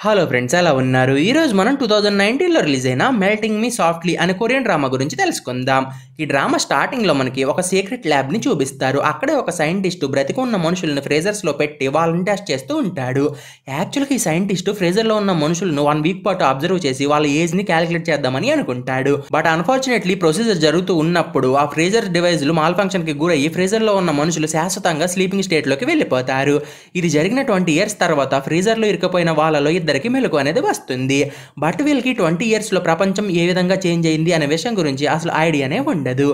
Hello friends, ఎలా ఉన్నారు? ఈరోజు మనం 2019లో రిలీజ్ అయిన మెల్టింగ్ మీ సాఫ్ట్లీ అనే కొరియన్ డ్రామా గురించి తెలుసుకుందాం. ఈ డ్రామా స్టార్టింగ్లో మనకి ఒక సీక్రెట్ ల్యాబ్ని చూపిస్తారు. అక్కడే ఒక సైంటిస్టు బ్రతికి ఉన్న మనుషులను ఫ్రేజర్స్లో పెట్టి వాళ్ళని టెస్ట్ చేస్తూ ఉంటాడు. యాక్చువల్గా ఈ సైంటిస్టు ఫ్రేజర్లో ఉన్న మనుషులను 1 వీక్ పాటు అబ్జర్వ్ చేసి వాళ్ళ ఏజ్ని క్యాలిక్యులేట్ చేద్దామని అనుకుంటాడు. బట్ అన్ఫార్చునేట్లీ ప్రొసీజర్ జరుగుతూ ఉన్నప్పుడు ఆ ఫ్రేజర్ డివైజ్లు మాల్ ఫంక్షన్కి గురయ్యి ఫ్రేజర్లో ఉన్న మనుషులు శాశ్వతంగా స్లీపింగ్ స్టేట్లోకి వెళ్ళిపోతారు. ఇది జరిగిన 20 ఇయర్స్ తర్వాత ఫ్రీజర్లో ఇరుక్కుపోయిన వాళ్ళలో ఇద్దరికి మెలకు అనేది వస్తుంది. బట్ వీళ్ళకి 20 ఇయర్స్లో ప్రపంచం ఏ విధంగా చేంజ్ అయింది అనే విషయం గురించి అసలు ఐడియానే ఉండదు.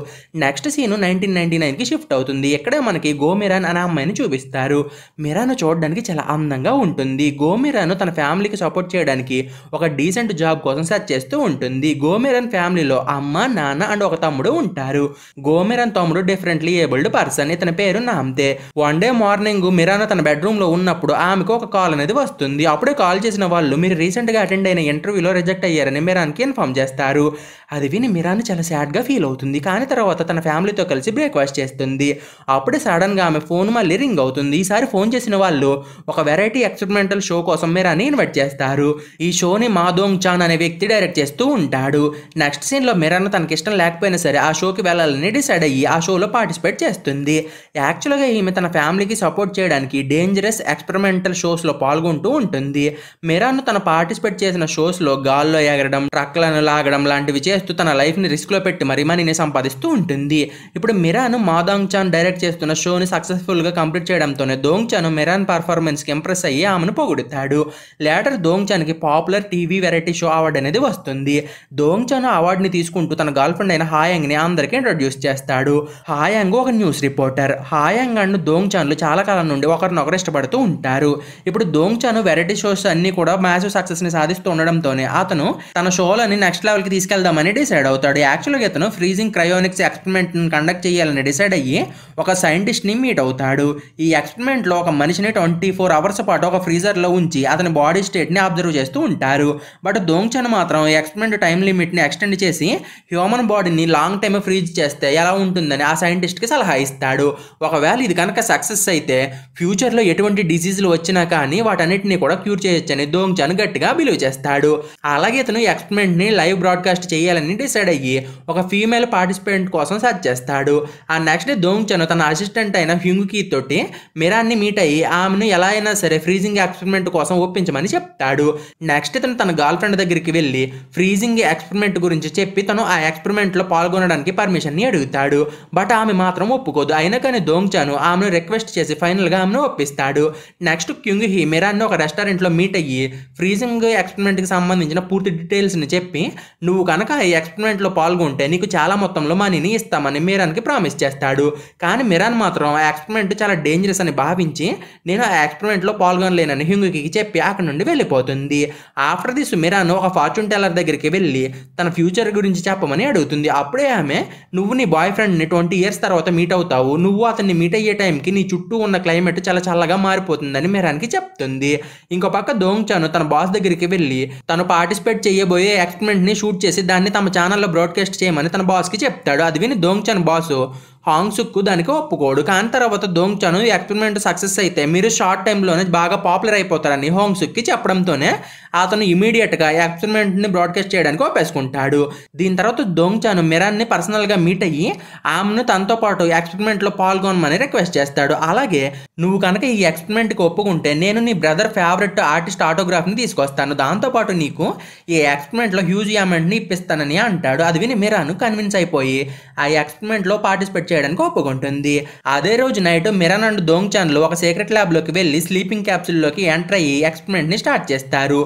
నెక్స్ట్ సీన్ 1999కి షిఫ్ట్ అవుతుంది. ఇక్కడే మనకి గోమిరాన్ అనే అమ్మాయిని చూపిస్తారు. మిరాను చూడడానికి చాలా అందంగా ఉంటుంది. గోమిరాను తన ఫ్యామిలీకి సపోర్ట్ చేయడానికి ఒక డీసెంట్ జాబ్ కోసం సెర్చ్ చేస్తూ ఉంటుంది. గోమిరాన్ ఫ్యామిలీలో అమ్మ, నాన్న అండ్ ఒక తమ్ముడు ఉంటారు. గోమిరాన్ తమ్ముడు డిఫరెంట్లీ ఏబుల్డ్ పర్సన్. ఇతని పేరు నామ్తే. వన్ డే మార్నింగ్ మిరాను తన బెడ్రూమ్ లో ఉన్నప్పుడు ఆమెకు ఒక కాల్ అనేది వస్తుంది. అప్పుడే కాల్ చేసిన వాళ్ళు మీరు రీసెంట్గా అటెండ్ అయిన ఇంటర్వ్యూలో రిజెక్ట్ అయ్యారని మిరాన్కి ఇన్ఫార్మ్ చేస్తారు. అది విని మిరాన్ చాలా సాడ్గా ఫీల్ అవుతుంది. కానీ తర్వాత తన ఫ్యామిలీతో కలిసి బ్రేక్ఫాస్ట్ చేస్తుంది. అప్పుడే సడన్గా ఆమె ఫోన్ మళ్ళీ రింగ్ అవుతుంది. ఈసారి ఫోన్ చేసిన వాళ్ళు ఒక వెరైటీ ఎక్స్పెరిమెంటల్ షో కోసం మిరాన్ని ఇన్వైట్ చేస్తారు. ఈ షోని మా దోంగ్ చాన్ అనే వ్యక్తి డైరెక్ట్ చేస్తూ ఉంటాడు. నెక్స్ట్ సీన్లో మిరాన్ తనకి ఇష్టం లేకపోయినా సరే ఆ షోకి వెళ్ళాలని డిసైడ్ అయ్యి ఆ షోలో పార్టిసిపేట్ చేస్తుంది. యాక్చువల్గా ఈమె తన ఫ్యామిలీకి సపోర్ట్ చేయడానికి డేంజరస్ ఎక్స్పెరిమెంటల్ షోస్లో పాల్గొంటూ ఉంటుంది. మిరాన్ తన పార్టిసిపేట్ చేసిన షోస్లో గాల్లో ఎగరడం, ట్రక్లను లాగడం లాంటివి చేస్తూ తన లైఫ్ని రిస్క్లో పెట్టి మరీ మనీని సంపాదిస్తూ ఉంటుంది. ఇప్పుడు మిరాన్ మా దోంగ్ చాన్ డైరెక్ట్ చేస్తున్న షోని సక్సెస్ఫుల్గా కంప్లీట్ చేయడంతోనే దోంగ్ చాన్ మిరాన్ పర్ఫార్మెన్స్కి ఇంప్రెస్ అయ్యి ఆమెను పొగుడుతాడు. లేటర్ దోంగ్ చాన్కి popular TV variety show award అనేది వస్తుంది. దోంగ్ చాన్ అవార్డుని తీసుకుంటూ తన గర్ల్ ఫ్రెండ్ అయిన హాయాంగ్ని అందరికీ ఇంట్రొడ్యూస్ చేస్తాడు. హాయాంగ్ ఒక న్యూస్ రిపోర్టర్. హాయాంగ్ అండ్ దోంగ్ చాన్లు చాలా కాలం నుండి ఒకరినొకరు ఇష్టపడుతూ ఉంటారు. ఇప్పుడు దోంగ్ చాన్ వెరైటీ షోస్ అన్ని కూడా మ్యాసివ్ సక్సెస్ని సాధిస్తూ ఉండడంతోనే అతను తన షోలని నెక్స్ట్ లెవెల్కి తీసుకెళ్దామని డిసైడ్ అవుతాడు. యాక్చువల్గా ఇతను ఫ్రీజింగ్ క్రయోనిక్స్ ఎక్స్పెరిమెంట్ని కండక్ట్ చేయాలని డిసైడ్ అయ్యి ఒక సైంటిస్ట్ని మీట్ అవుతాడు. ఈ ఎక్స్పెరిమెంట్లో ఒక మనిషిని 24 అవర్స్ పాటు ఒక ఫ్రీజర్లో ఉంచి అతని బాడీ స్టేట్ని అబ్జర్వ్ చేస్తూ ఉంటారు. బట్ దోంగ్ చాన్ మాత్రం ఈ ఎక్స్పెరిమెంట్ టైం లిమిట్ని ఎక్స్టెండ్ చేసి హ్యూమన్ బాడీని లాంగ్ టైమ్ ఫ్రీజ్ చేస్తే ఎలా ఉంటుందని ఆ సైంటిస్ట్కి సలహా ఇస్తాడు. ఒకవేళ ఇది కనుక సక్సెస్ అయితే ఫ్యూచర్లో ఎటువంటి డిసీజులు వచ్చినా కానీ వాటన్నిటిని కూడా క్యూర్ చేయొచ్చని దోంగ్ చాన్ గట్టిగా బిలీవ్ చేస్తాడు. అలాగే ఇతను ఎక్స్పెరిమెంట్ని లైవ్ బ్రాడ్కాస్ట్ చేయాలని డిసైడ్ అయ్యి ఒక ఫీమేల్ పార్టిసిపెంట్ కోసం సెర్చ్ చేస్తాడు. ఆ నెక్స్ట్ డే దోంగ్ చాన్ తన అసిస్టెంట్ అయిన హ్యూంగ్కి తోటి మిరాన్ని మీట్ అయ్యి ఆమెను ఎలా అయినా సరే ఫ్రీజింగ్ ఎక్స్పెరిమెంట్ కోసం ఒప్పించమని చెప్తాడు. నెక్స్ట్ ఇతను తన గర్ల్ ఫ్రెండ్ దగ్గరికి వెళ్ళి ఫ్రీజింగ్ ఎక్స్పెరిమెంట్ గురించి చెప్పి తను ఆ ఎక్స్పెరిమెంట్లో పాల్గొనడానికి పర్మిషన్ని అడుగుతాడు. బట్ ఆమె మాత్రం ఒప్పుకోదు. అయినా కానీ దోంగ్ చాన్ ఆమెను రిక్వెస్ట్ చేసి ఫైనల్గా ఆమెను ఒప్పిస్తాడు. నెక్స్ట్ క్యూంగ్ హీ మిరాన్ని ఒక రెస్టారెంట్లో మీట్ అయ్యి ఫ్రీజింగ్ ఎక్స్పెరిమెంట్కి సంబంధించిన పూర్తి డీటెయిల్స్ని చెప్పి నువ్వు కనుక ఈ ఎక్స్పెరిమెంట్లో పాల్గొంటే నీకు చాలా మొత్తంలో మనీని ఇస్తామని మిరాన్కి ప్రామిస్ చేస్తాడు. కానీ మిరాన్ మాత్రం ఆ ఎక్స్పెరిమెంట్ చాలా డేంజరస్ అని భావించి నేను ఆ ఎక్స్పెరిమెంట్లో పాల్గొనలేనని హ్యూంగ్కి చెప్పి అక్కడ నుండి వెళ్ళిపోతుంది. ఆఫ్టర్ దిస్ మిరాన్ ఒక ఫార్చ్యూన్ టెల్లర్ దగ్గరికి వెళ్ళి తన ఫ్యూచర్ గురించి చెప్పమని అడుగుతుంది. అప్పుడే ఆమె నువ్వు నీ బాయ్ ఫ్రెండ్ని 20 ఇయర్స్ తర్వాత మీట్ అవుతావు, నువ్వు అతన్ని మీట్ అయ్యే టైంకి నీ చుట్టూ ఉన్న క్లైమేట్ చాలా చల్లగా మారిపోతుందని మిరాన్కి చెప్తుంది. ఇంకో పక్క దోంగ్ చాన్ తన బాస్ దగ్గరికి వెళ్ళి తను పార్టిసిపేట్ చేయబోయే ఎక్స్పెరిమెంట్ని షూట్ చేసి దాన్ని తమ ఛానల్లో బ్రాడ్కాస్ట్ చేయమని తన బాస్కి చెప్తాడు. అది విని దోంగ్ చాన్ బాసు హాంగ్ సుక్ దానికి ఒప్పుకోడు. కానీ తర్వాత దోంగ్ చాన్ ఎక్స్పెరిమెంట్ సక్సెస్ అయితే మీరు షార్ట్ టైంలోనే బాగా పాపులర్ అయిపోతారని హాంగ్ సుక్కి చెప్పడంతోనే అతను ఇమీడియట్గా ఎక్స్పెరిమెంట్ని బ్రాడ్కాస్ట్ చేయడానికి ఒప్పేసుకుంటాడు. దీని తర్వాత దోంగ్ చాన్ మిరాన్ని పర్సనల్గా మీట్ అయ్యి ఆమెను తనతో పాటు ఎక్స్పెరిమెంట్లో పాల్గొనమని రిక్వెస్ట్ చేస్తాడు. అలాగే నువ్వు కనుక ఈ ఎక్స్పెరిమెంట్కి ఒప్పుకుంటే నేను నీ బ్రదర్ ఫేవరెట్ ఆర్టిస్ట్ ఆటోగ్రాఫ్ని తీసుకొస్తాను, దాంతోపాటు నీకు ఈ ఎక్స్పెరిమెంట్లో హ్యూజ్ అమౌంట్ని ఇప్పిస్తానని అంటాడు. అది విని మిరాన్ కన్విన్స్ అయిపోయి ఆ ఎక్స్పెరిమెంట్లో పార్టిసిపేట్ చేయడానికి ఒప్పుకుంటుంది. అదే రోజు నైట్ మిరాన్ అండ్ దోంగ్ చాన్లు ఒక సీక్రెట్ ల్యాబ్లోకి వెళ్ళి స్లీపింగ్ క్యాప్సూల్లోకి ఎంటర్ అయ్యి ఎక్స్పెరిమెంట్ని స్టార్ట్ చేస్తారు.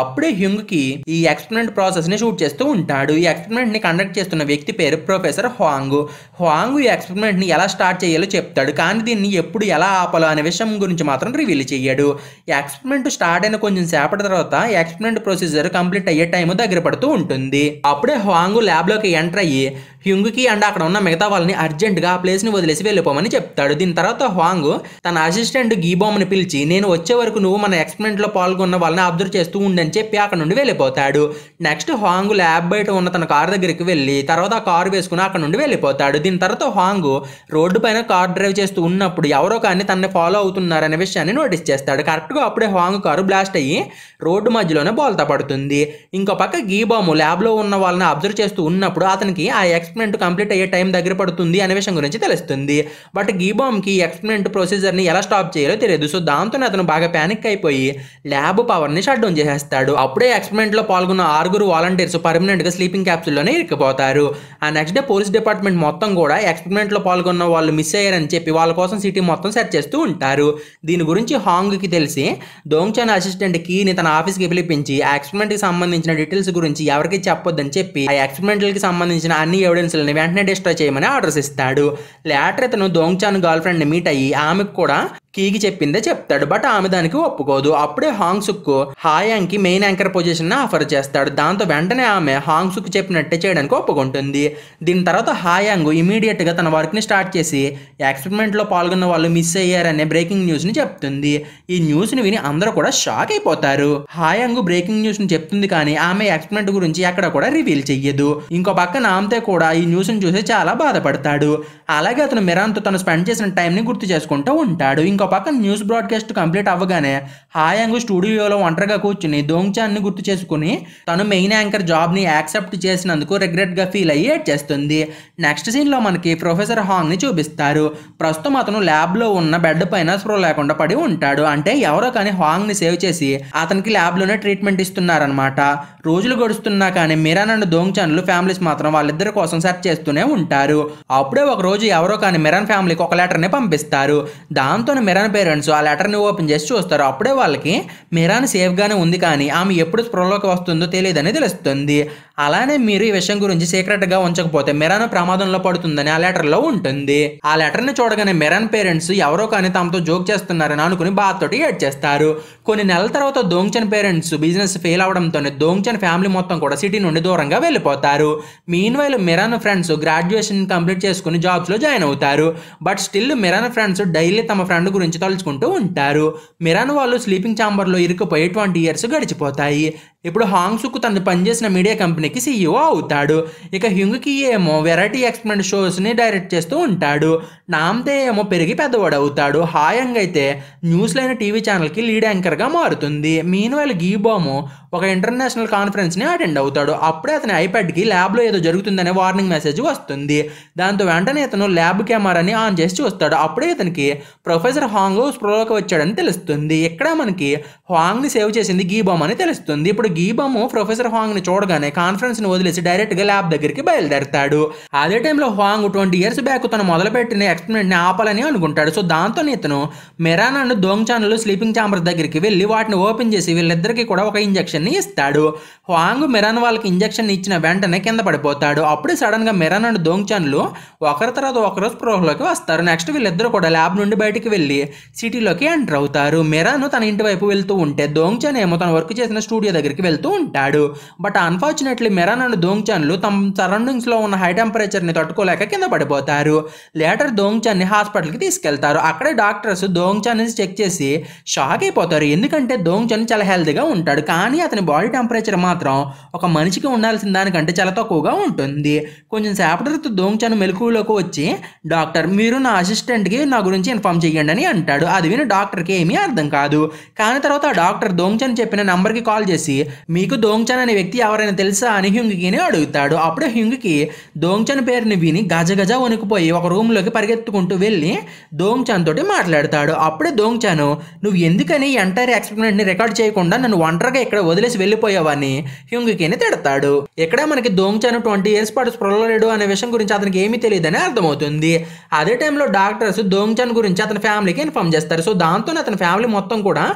అప్పుడే హ్యూంగ్కి ఈ ఎక్స్పెరిమెంట్ ప్రాసెస్ని షూట్ చేస్తూ ఉంటాడు. ఈ ఎక్స్పెరిమెంట్ని కండక్ట్ చేస్తున్న వ్యక్తి పేరు ప్రొఫెసర్ హ్వాంగ్. హ్వాంగ్ ఈ ఎక్స్పెరిమెంట్ని ఎలా స్టార్ట్ చేయాలో చెప్తాడు, కానీ దీన్ని ఎప్పుడు ఎలా ఆపాలో అనే విషయం గురించి మాత్రం రివీల్ చేయడు. ఈ ఎక్స్పెరిమెంట్ స్టార్ట్ అయిన కొంచెం సేపటి తర్వాత ఎక్స్పెరిమెంట్ ప్రొసీజర్ కంప్లీట్ అయ్యే టైం దగ్గర పడుతూ ఉంటుంది. అప్పుడే హ్వాంగ్ ల్యాబ్లోకి ఎంటర్ అయ్యి హ్యూంగ్కి అండ్ అక్కడ ఉన్న మిగతా వాళ్ళని అర్జెంట్గా ఆ ప్లేస్ని వదిలేసి వెళ్ళిపోమని చెప్తాడు. దీని తర్వాత హ్వాంగ్ తన అసిస్టెంట్ గీబామ్ని పిలిచి నేను వచ్చే వరకు నువ్వు మన ఎక్స్పెరిమెంట్లో పాల్గొన్న వాళ్ళని అబ్జర్వ్ చేస్తూ ఉండే ఉందని చెప్పి అక్కడ నుండి వెళ్ళిపోతాడు. నెక్స్ట్ హాంగ్ ల్యాబ్ బయట ఉన్న తన కారు దగ్గరికి వెళ్ళి తర్వాత ఆ కారు వేసుకుని అక్కడ నుండి వెళ్ళిపోతాడు. దీని తర్వాత హాంగ్ రోడ్డు పైన కార్ డ్రైవ్ చేస్తూ ఉన్నప్పుడు ఎవరో కానీ తనని ఫాలో అవుతున్నారనే విషయాన్ని నోటీస్ చేస్తాడు. కరెక్ట్గా అప్పుడే హాంగ్ కారు బ్లాస్ట్ అయ్యి రోడ్డు మధ్యలోనే బోల్తా పడుతుంది. ఇంకో పక్క గీబాము ల్యాబ్లో ఉన్న వాళ్ళని అబ్జర్వ్ చేస్తూ ఉన్నప్పుడు అతనికి ఆ ఎక్స్పెరిమెంట్ కంప్లీట్ అయ్యే టైం దగ్గర పడుతుంది అనే విషయం గురించి తెలుస్తుంది. బట్ గీబామ్కి ఎక్స్పెరిమెంట్ ప్రొసీజర్ని ఎలా స్టాప్ చేయాలో తెలియదు. సో దాంతోనే అతను బాగా ప్యానిక్ అయిపోయి ల్యాబ్ పవర్ని షట్ డౌన్ చేసేస్తాడు. అప్పుడే ఎక్స్పెరిమెంట్లో పాల్గొన్న 6 వాలంటీర్స్ పర్మనెంట్గా స్లీపింగ్ క్యాప్సూల్లోనే ఇరుక్కుపోతారు. ఆ నెక్స్ట్ డే పోలీస్ డిపార్ట్మెంట్ మొత్తం కూడా ఎక్స్పెరిమెంట్లో పాల్గొన్న వాళ్ళు మిస్ అయ్యారని చెప్పి వాళ్ళ కోసం సిటీ మొత్తం సెర్చ్ చేస్తూ ఉంటారు. దీని గురించి హాంగ్కి తెలిసి దోంగ్చాన్ అసిస్టెంట్ కీని తన ఆఫీస్కి పిలిపించి ఆ ఎక్స్పెరిమెంట్కి సంబంధించిన డీటెయిల్స్ గురించి ఎవరికి చెప్పొద్దని చెప్పి ఆ ఎక్స్పెరిమెంట్కి సంబంధించిన అన్ని ఎవిడెన్స్లని వెంటనే డిస్ట్రాయ్ చేయమని ఆర్డర్స్ ఇస్తాడు. లేటర్ ఇతను దోంగ్చాన్ గర్ల్ ఫ్రెండ్ని మీట్ అయ్యి ఆమెకు కూడా కీకి చెప్పిందే చెప్తాడు. బట్ ఆమె దానికి ఒప్పుకోదు. అప్పుడే Hong సుక్ హాయాంగ్కి main anchor position offer చేస్తాడు. దాంతో వెంటనే ఆమె హాంగ్ సుక్ చెప్పినట్టే చేయడానికి ఒప్పుకుంటుంది. దీని తర్వాత హాయాంగ్ ఇమీడియట్ గా తన వర్క్ ని స్టార్ట్ చేసి ఎక్స్పెరిమెంట్ లో పాల్గొన్న వాళ్ళు మిస్ అయ్యారనే బ్రేకింగ్ న్యూస్ ని చెప్తుంది. ఈ న్యూస్ ని విని అందరూ కూడా షాక్ అయిపోతారు. హాయాంగ్ బ్రేకింగ్ న్యూస్ ని చెప్తుంది కానీ ఆమె ఎక్స్పెరిమెంట్ గురించి ఎక్కడ కూడా రివీల్ చెయ్యదు. ఇంకో పక్క నామ్తే కూడా ఈ న్యూస్ ని చూసి చాలా బాధపడతాడు. అలాగే అతను మిరాన్తో తను స్పెండ్ చేసిన టైం ని గుర్తు చేసుకుంటూ ఉంటాడు. ఇంకో పక్కన న్యూస్ బ్రాడ్కాస్ట్ కంప్లీట్ అవ్వగానే హాయాంగ్ స్టూడియోలో ఒంటరిగా కూర్చుని దోంగ్చాన్ ని గుర్తు చేసుకుని తను మెయిన్ యాంకర్ జాబ్ ని యాక్సెప్ట్ చేసినందుకు రిగ్రెట్ గా ఫీల్ అయ్యి ఏడ్ చేస్తుంది. నెక్స్ట్ సీన్ లో మనకి ప్రొఫెసర్ హాంగ్ ని చూపిస్తారు. ప్రస్తుతం అతను ల్యాబ్ లో ఉన్న బెడ్ పైన స్ప్రో లేకుండా పడి ఉంటాడు. అంటే ఎవరో కానీ హాంగ్ ని సేవ్ చేసి అతనికి ల్యాబ్ లోనే ట్రీట్మెంట్ ఇస్తున్నారనమాట. రోజులు గడుస్తున్నా కానీ మిరాన్ అండ్ దోంగ్చాన్లు ఫ్యామిలీస్ మాత్రం వాళ్ళిద్దరి కోసం సెర్చ్ చేస్తూనే ఉంటారు. అప్పుడే ఒక రోజు ఎవరో కానీ మిరాన్ ఫ్యామిలీకి ఒక లెటర్ ని పంపిస్తారు. దాంతో మిరాన్ పేరెంట్స్ ఆ లెటర్ ని ఓపెన్ చేసి చూస్తారు. అప్పుడే వాళ్ళకి మిరాన్ సేఫ్ గానే ఉంది కానీ ఆమె ఎప్పుడు స్ప్రోలోకి వస్తుందో తెలియదని తెలుస్తుంది. అలానే మీరు ఈ విషయం గురించి సీక్రెట్ గా ఉంచకపోతే మిరాన్ ప్రమాదంలో పడుతుందని ఆ లెటర్ లో ఉంటుంది. ఆ లెటర్ ని చూడగానే మిరాన్ పేరెంట్స్ ఎవరో కానీ తమతో జోక్ చేస్తున్నారని అనుకుని బాధతోటి ఏడ్ చేస్తారు. కొన్ని నెలల తర్వాత దోంగ్చాన్ పేరెంట్స్ బిజినెస్ ఫెయిల్ అవడంతోనే దోంగ్చాన్ ఫ్యామిలీ మొత్తం కూడా సిటీ నుండి దూరంగా వెళ్ళిపోతారు. మీన్వైల్ మిరాన్ ఫ్రెండ్స్ గ్రాడ్యుయేషన్ కంప్లీట్ చేసుకుని జాబ్స్ లో జాయిన్ అవుతారు. బట్ స్టిల్ మిరాన్ ఫ్రెండ్స్ డైలీ తమ ఫ్రెండ్ గురించి తలుచుకుంటూ ఉంటారు. మిరాన్ వాళ్ళు స్లీపింగ్ ఛాంబర్ లో ఇరుక్కుపోయి 20 years గడిచిపోతాయి. ఇప్పుడు హాంగ్ సుక్ తను పనిచేసిన మీడియా కంపెనీకి సీఈఓ అవుతాడు. ఇక హ్యుంగ్కి ఏమో వెరైటీ ఎక్స్పెరిమెంట్ షోస్ని డైరెక్ట్ చేస్తూ ఉంటాడు. నామ్తే ఏమో పెరిగి పెద్దవాడు అవుతాడు. హాయాంగ్ అయితే న్యూస్ లైన్ టీవీ ఛానల్కి లీడ్ యాంకర్గా మారుతుంది. మీన్వైల్ గీబాము ఒక ఇంటర్నేషనల్ కాన్ఫరెన్స్ని అటెండ్ అవుతాడు. అప్పుడే అతని ఐప్యాడ్కి ల్యాబ్లో ఏదో జరుగుతుందనే వార్నింగ్ మెసేజ్ వస్తుంది. దాంతో వెంటనే ఇతను ల్యాబ్ కెమెరాని ఆన్ చేసి చూస్తాడు. అప్పుడే ఇతనికి ప్రొఫెసర్ హాంగ్ స్ప్రోలోకి వచ్చాడని తెలుస్తుంది. ఇక్కడ మనకి హాంగ్ని సేవ్ చేసింది గీబామ్ అని తెలుస్తుంది. ఇప్పుడు గీబాము ప్రొఫెసర్ హాంగ్ ని చూడగానే కాన్ఫరెన్స్ ని వదిలేసి డైరెక్ట్ గా ల్యాబ్ దగ్గరికి బయలుదేరతాడు. అదే టైంలో హాంగ్ 20 years బ్యాక్ తను మొదలుపెట్టిన ఎక్స్పెరిమెంట్ ని ఆపాలని అనుకుంటాడు. సో దాంతో ఇతను మిరాన్ అండ్ దోంగ్చాన్ స్లీపింగ్ ఛాంబర్ దగ్గరికి వెళ్ళి వాటిని ఓపెన్ చేసి వీళ్ళిద్దరికి కూడా ఒక ఇంజెక్షన్ ని ఇస్తాడు. హాంగ్ మిరాన్ వాళ్ళకి ఇంజెక్షన్ ఇచ్చిన వెంటనే కింద పడిపోతాడు. అప్పుడే సడన్ గా మిరాన్ అండ్ దోంగ్చాన్లు ఒకరి తర్వాత ఒకరు స్ప్రోహ్లోకి వస్తారు. నెక్స్ట్ వీళ్ళిద్దరు కూడా ల్యాబ్ నుండి బయటికి వెళ్ళి సిటీలోకి ఎంటర్ అవుతారు. మిరాన్ తన ఇంటి వైపు వెళ్తూ ఉంటే దోంగ్చాన్ ఏమో తన వర్క్ చేసిన స్టూడియో దగ్గరికి వెళ్తూ ఉంటాడు. బట్ అన్ఫార్చునేట్లీ మిరాన్ అండ్ దోంగ్చాన్లు తమ సరౌండింగ్స్ లో ఉన్న హై టెంపరేచర్ ని తట్టుకోలేక కింద పడిపోతారు. లేటర్ దోంగ్చాన్ ని హాస్పిటల్ కి తీసుకెళ్తారు. అక్కడే డాక్టర్స్ దోంగ్చాన్ ని చెక్ చేసి షాక్ అయిపోతారు. ఎందుకంటే దోంగ్చాన్ చాలా హెల్తీగా ఉంటాడు కానీ అతని బాడీ టెంపరేచర్ మాత్రం ఒక మనిషికి ఉండాల్సిన దానికంటే చాలా తక్కువగా ఉంటుంది. కొంచెం సేపటి తర్వాత దోంగ్చాన్ మెలకువలోకి వచ్చి డాక్టర్ మీరు నా అసిస్టెంట్ కి నా గురించి ఇన్ఫార్మ్ చేయండి అని అంటాడు. అది విని డాక్టర్ కి ఏమీ అర్థం కాదు. కానీ తర్వాత ఆ డాక్టర్ దోంగ్చాన్ చెప్పిన నంబర్ కి కాల్ చేసి మీకు దోంగ్చాన్ అనే వ్యక్తి ఎవరైనా తెలుసా అని హ్యుంగ్కిని అడుగుతాడు. అప్పుడే హ్యుంగ్కి దోంగ్చాన్ పేరుని విని గజగజ వణికిపోయి ఒక రూమ్ లోకి పరిగెత్తుకుంటూ వెళ్ళి దోంగ్చాన్ తోటి మాట్లాడతాడు. అప్పుడే దోంగ్చాన్ నువ్వు ఎందుకని ఎంటైర్ ఎక్స్పెరిమెంట్ ని రికార్డ్ చేయకుండా నన్ను ఒంటరిగా ఇక్కడ వదిలేసి వెళ్ళిపోయావని హ్యుంగ్కిని తిడతాడు. ఇక్కడ మనకి దోంగ్చాన్ 20 years పాటు స్ప్రోలో లేడు అనే విషయం గురించి అతనికి ఏమీ తెలియదని అర్థమవుతుంది. అదే టైంలో డాక్టర్స్ దోంగ్చాన్ గురించి అతని ఫ్యామిలీకి ఇన్ఫార్మ్ చేస్తారు. సో దాంతో అతని ఫ్యామిలీ మొత్తం కూడా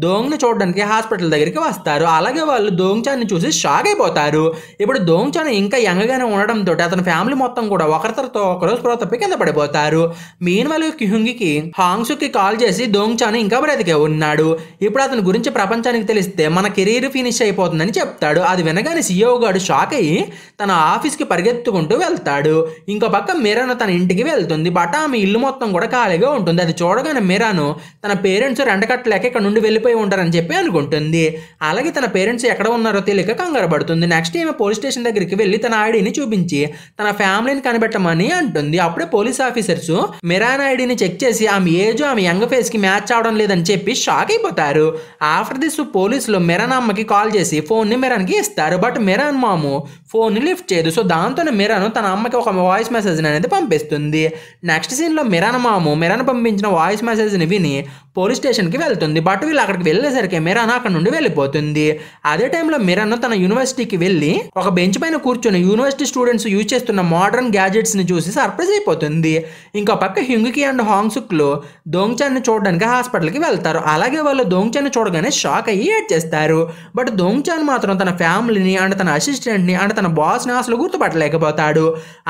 దోంగ్ని చూడడానికి హాస్పిటల్ దగ్గరికి వస్తారు. అలాగే వాళ్ళు దోంగ్చాన్ ని చూసి షాక్ అయిపోతారు. ఇప్పుడు దోంగ్చాన్ ఇంకా యంగ్గానే ఉండడంతో అతని ఫ్యామిలీ మొత్తం కూడా ఒకరి తర్వాత ఒకరు స్ప్రో తప్పి కింద పడిపోతారు. మీన్వైల్ హ్యుంగ్కి హాంగ్ సుక్ కి కాల్ చేసి దోంగ్చాన్ ఇంకా బ్రతికే ఉన్నాడు. ఇప్పుడు అతని గురించి ప్రపంచానికి తెలిస్తే మన కెరీర్ ఫినిష్ అయిపోతుందని చెప్తాడు. అది వినగానే సీఈఓ గాడు షాక్ అయ్యి తన ఆఫీస్ కి పరిగెత్తుకుంటూ వెళ్తాడు. ఇంకో పక్క మిరాన్ తన ఇంటికి వెళ్తుంది. బట్ ఆమె ఇల్లు మొత్తం కూడా ఖాళీగా ఉంటుంది. అది చూడగానే మిరాన్ తన పేరెంట్స్ రెంట కట్టలేక ఇక్కడ నుండి వెళ్ళిపోయి ఉంటారని చెప్పి అనుకుంటుంది. అలాగే తన పేరెంట్స్ పేరెంట్స్ ఎక్కడ ఉన్నారో తెలియక కంగారు పడుతుంది. నెక్స్ట్ ఈమె పోలీస్ స్టేషన్ దగ్గరికి వెళ్ళి తన ఐడిని చూపించి తన ఫ్యామిలీని కనిపెట్టమని అంటుంది. అప్పుడే పోలీస్ ఆఫీసర్స్ మిరాన్ ఐడిని చెక్ చేసి ఆమె ఏజ్ ఆమె యంగ్ ఫేస్ కి మ్యాచ్ అవడం లేదని చెప్పి షాక్ అయిపోతారు. ఆఫ్టర్ దిస్ పోలీసులు మిరాన్ అమ్మకి కాల్ చేసి ఫోన్ ని మిరాన్ కి ఇస్తారు. బట్ మిరాన్ మాము ఫోన్ ని లిఫ్ట్ చేయదు. సో దాంతోనే మిరాన్ తన అమ్మకి ఒక వాయిస్ మెసేజ్ అనేది పంపిస్తుంది. నెక్స్ట్ సీన్ లో మిరాన్ మాము మిరాన్ పంపించిన వాయిస్ మెసేజ్ ని విని పోలీస్ స్టేషన్ కి వెళ్తుంది. బట్ వీళ్ళు అక్కడికి వెళ్ళేసరికి మిరాన్ అక్కడ నుండి వెళ్ళిపోతుంది. అదే టైంలో మిరాన్ తన యూనివర్సిటీకి వెళ్ళి ఒక బెంచ్ పైన కూర్చొని యూనివర్సిటీ స్టూడెంట్స్ యూజ్ చేస్తున్న మోడర్న్ గ్యాజెట్స్ ని చూసి సర్ప్రైజ్ అయిపోతుంది. ఇంకో పక్క హ్యుంగ్కి అండ్ హాంగ్సుక్ లో దోంగ్చాన్ ని చూడడానికి హాస్పిటల్ కి వెళ్తారు. అలాగే వాళ్ళు దోంగ్చాన్ ని చూడగానే షాక్ అయ్యి ఏడ్ చేస్తారు. బట్ దోంగ్చాన్ మాత్రం తన ఫ్యామిలీని అండ్ తన అసిస్టెంట్ ని అండ్ తన బాస్ ని అసలు గుర్తుపట్టలేకపోతాడు.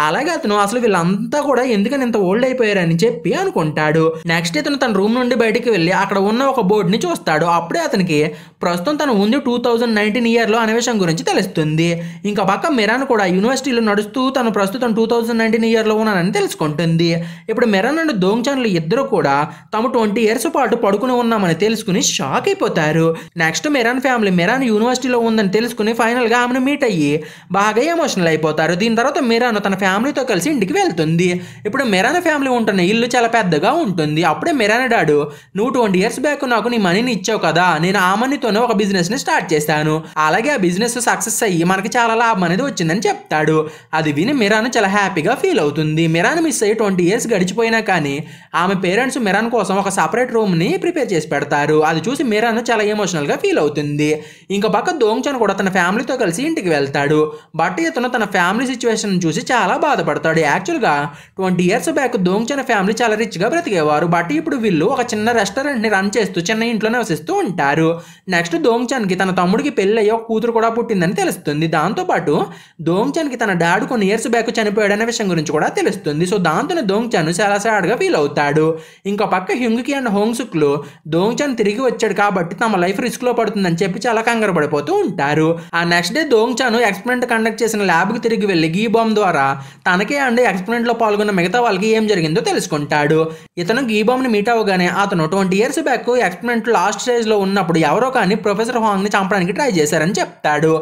అలాగే అతను అసలు వీళ్ళంతా కూడా ఎందుకని ఇంత ఓల్డ్ అయిపోయారని చెప్పి అనుకుంటాడు. నెక్స్ట్ ఇతను తన రూమ్ నుండి బయటికి వెళ్ళి అక్కడ ఉన్న ఒక బోర్డు ని చూస్తాడు. అప్పుడే అతనికి ప్రస్తుతం తను ఉంది 2019 ఇయర్ లో అనే విషయం గురించి తెలుస్తుంది. ఇంకా పక్క మిరాన్ కూడా యూనివర్సిటీలో నడుస్తూ తను ప్రస్తుతం 2019 ఇయర్ లో ఉన్నానని తెలుసుకుంటుంది. ఇప్పుడు మిరాన్ అండ్ దోంగ్చాన్లు ఇద్దరు కూడా తాము 20 ఇయర్స్ పాటు పడుకుని ఉన్నామని తెలుసుకుని షాక్ అయిపోతారు. నెక్స్ట్ మిరాన్ ఫ్యామిలీ మిరాన్ యూనివర్సిటీలో ఉందని తెలుసుకుని ఫైనల్ గా ఆమెను మీట్ అయ్యి బాగా ఎమోషనల్ అయిపోతారు. దీని తర్వాత మిరాన్ తన ఫ్యామిలీతో కలిసి ఇంటికి వెళ్తుంది. ఇప్పుడు మిరాన్ ఫ్యామిలీ ఉంటున్న ఇల్లు చాలా పెద్దగా ఉంటుంది. అప్పుడే మిరాన్ డాడు నువ్వు 20 ఇయర్స్ బ్యాక్ నాకు నీ మనీని ఇచ్చావు కదా, నేను ఆ మనీతోనే ఒక బిజినెస్ ని స్టార్ట్ చేశాను. అలాగే ఆ బిజినెస్ సక్సెస్ అయ్యి మనకి చాలా లాభం అనేది వచ్చిందని చెప్తాడు. అది విని మిరాన్ చాలా హ్యాపీగా ఫీల్ అవుతుంది. మిరాన్ మిస్ అయ్యి 20 ఇయర్స్ గడిచిపోయినా కానీ ఆమె పేరెంట్స్ మిరాన్ కోసం ఒక సపరేట్ రూమ్ ని ప్రిపేర్ చేసి పెడతారు. అది చూసి మిరాన్ చాలా ఎమోషనల్ గా ఫీల్ అవుతుంది. ఇంకా పక్క దోంగ్చాన్ కూడా తన ఫ్యామిలీతో కలిసి ఇంటికి వెళ్తాడు. బట్ ఇతను తన ఫ్యామిలీ సిచ్యువేషన్ చూసి చాలా బాధపడతాడు. యాక్చువల్గా 20 ఇయర్స్ బ్యాక్ దోంగ్చాన్ ఫ్యామిలీ చాలా రిచ్ గా బ్రతికేవారు. బట్ ఇప్పుడు వీళ్ళు ఒక చిన్న రెస్టారెంట్ ని రన్ చేస్తూ చిన్న ఇంట్లో నివసిస్తూ ఉంటారు. నెక్స్ట్ దోంగ్చాన్ కి తన తమ్ముడికి పెళ్లి అయ్యి ఒక కూతురు కూడా పుట్టిందని తెలుస్తుంది. దాంతో పాటు దోంగ్చాన్ కి తన డాడ్ కొన్ని ఇయర్స్ బ్యాక్ చనిపోయాడు అనే విషయం గురించి కూడా తెలుస్తుంది. సో దాంతోనే దోంగ్చాన్ చాలా సాడ్ గా ఫీల్ అవుతాడు. ఇంకో పక్క హ్యుంగ్కి అండ్ హోంగ్సుక్ లో దోంగ్చాన్ తిరిగి వచ్చాడు కాబట్టి తమ లైఫ్ రిస్క్ లో పడుతుందని చెప్పి చాలా కంగారు పడిపోతూ ఉంటారు. ఆ నెక్స్ట్ డే దోంగ్చాన్ ఎక్స్పెరిమెంట్ కండక్ట్ చేసిన ల్యాబ్ కి తిరిగి వెళ్లి గీ బాంబ్ ద్వారా తనకే అండ్ ఎక్స్పెరిమెంట్ లో పాల్గొన్న మిగతా వాళ్ళకి ఏం జరిగిందో తెలుసుకుంటాడు. ఇతను గీ బాంబ్ ని మీట్ అవగానే అతను 20 years back experiment last stage లో ఉన్నప్పుడు ఎవరో కానీ ప్రొఫెసర్ హాంగ్ ని చంపడానికి ట్రై చేశారని చెప్తాడు.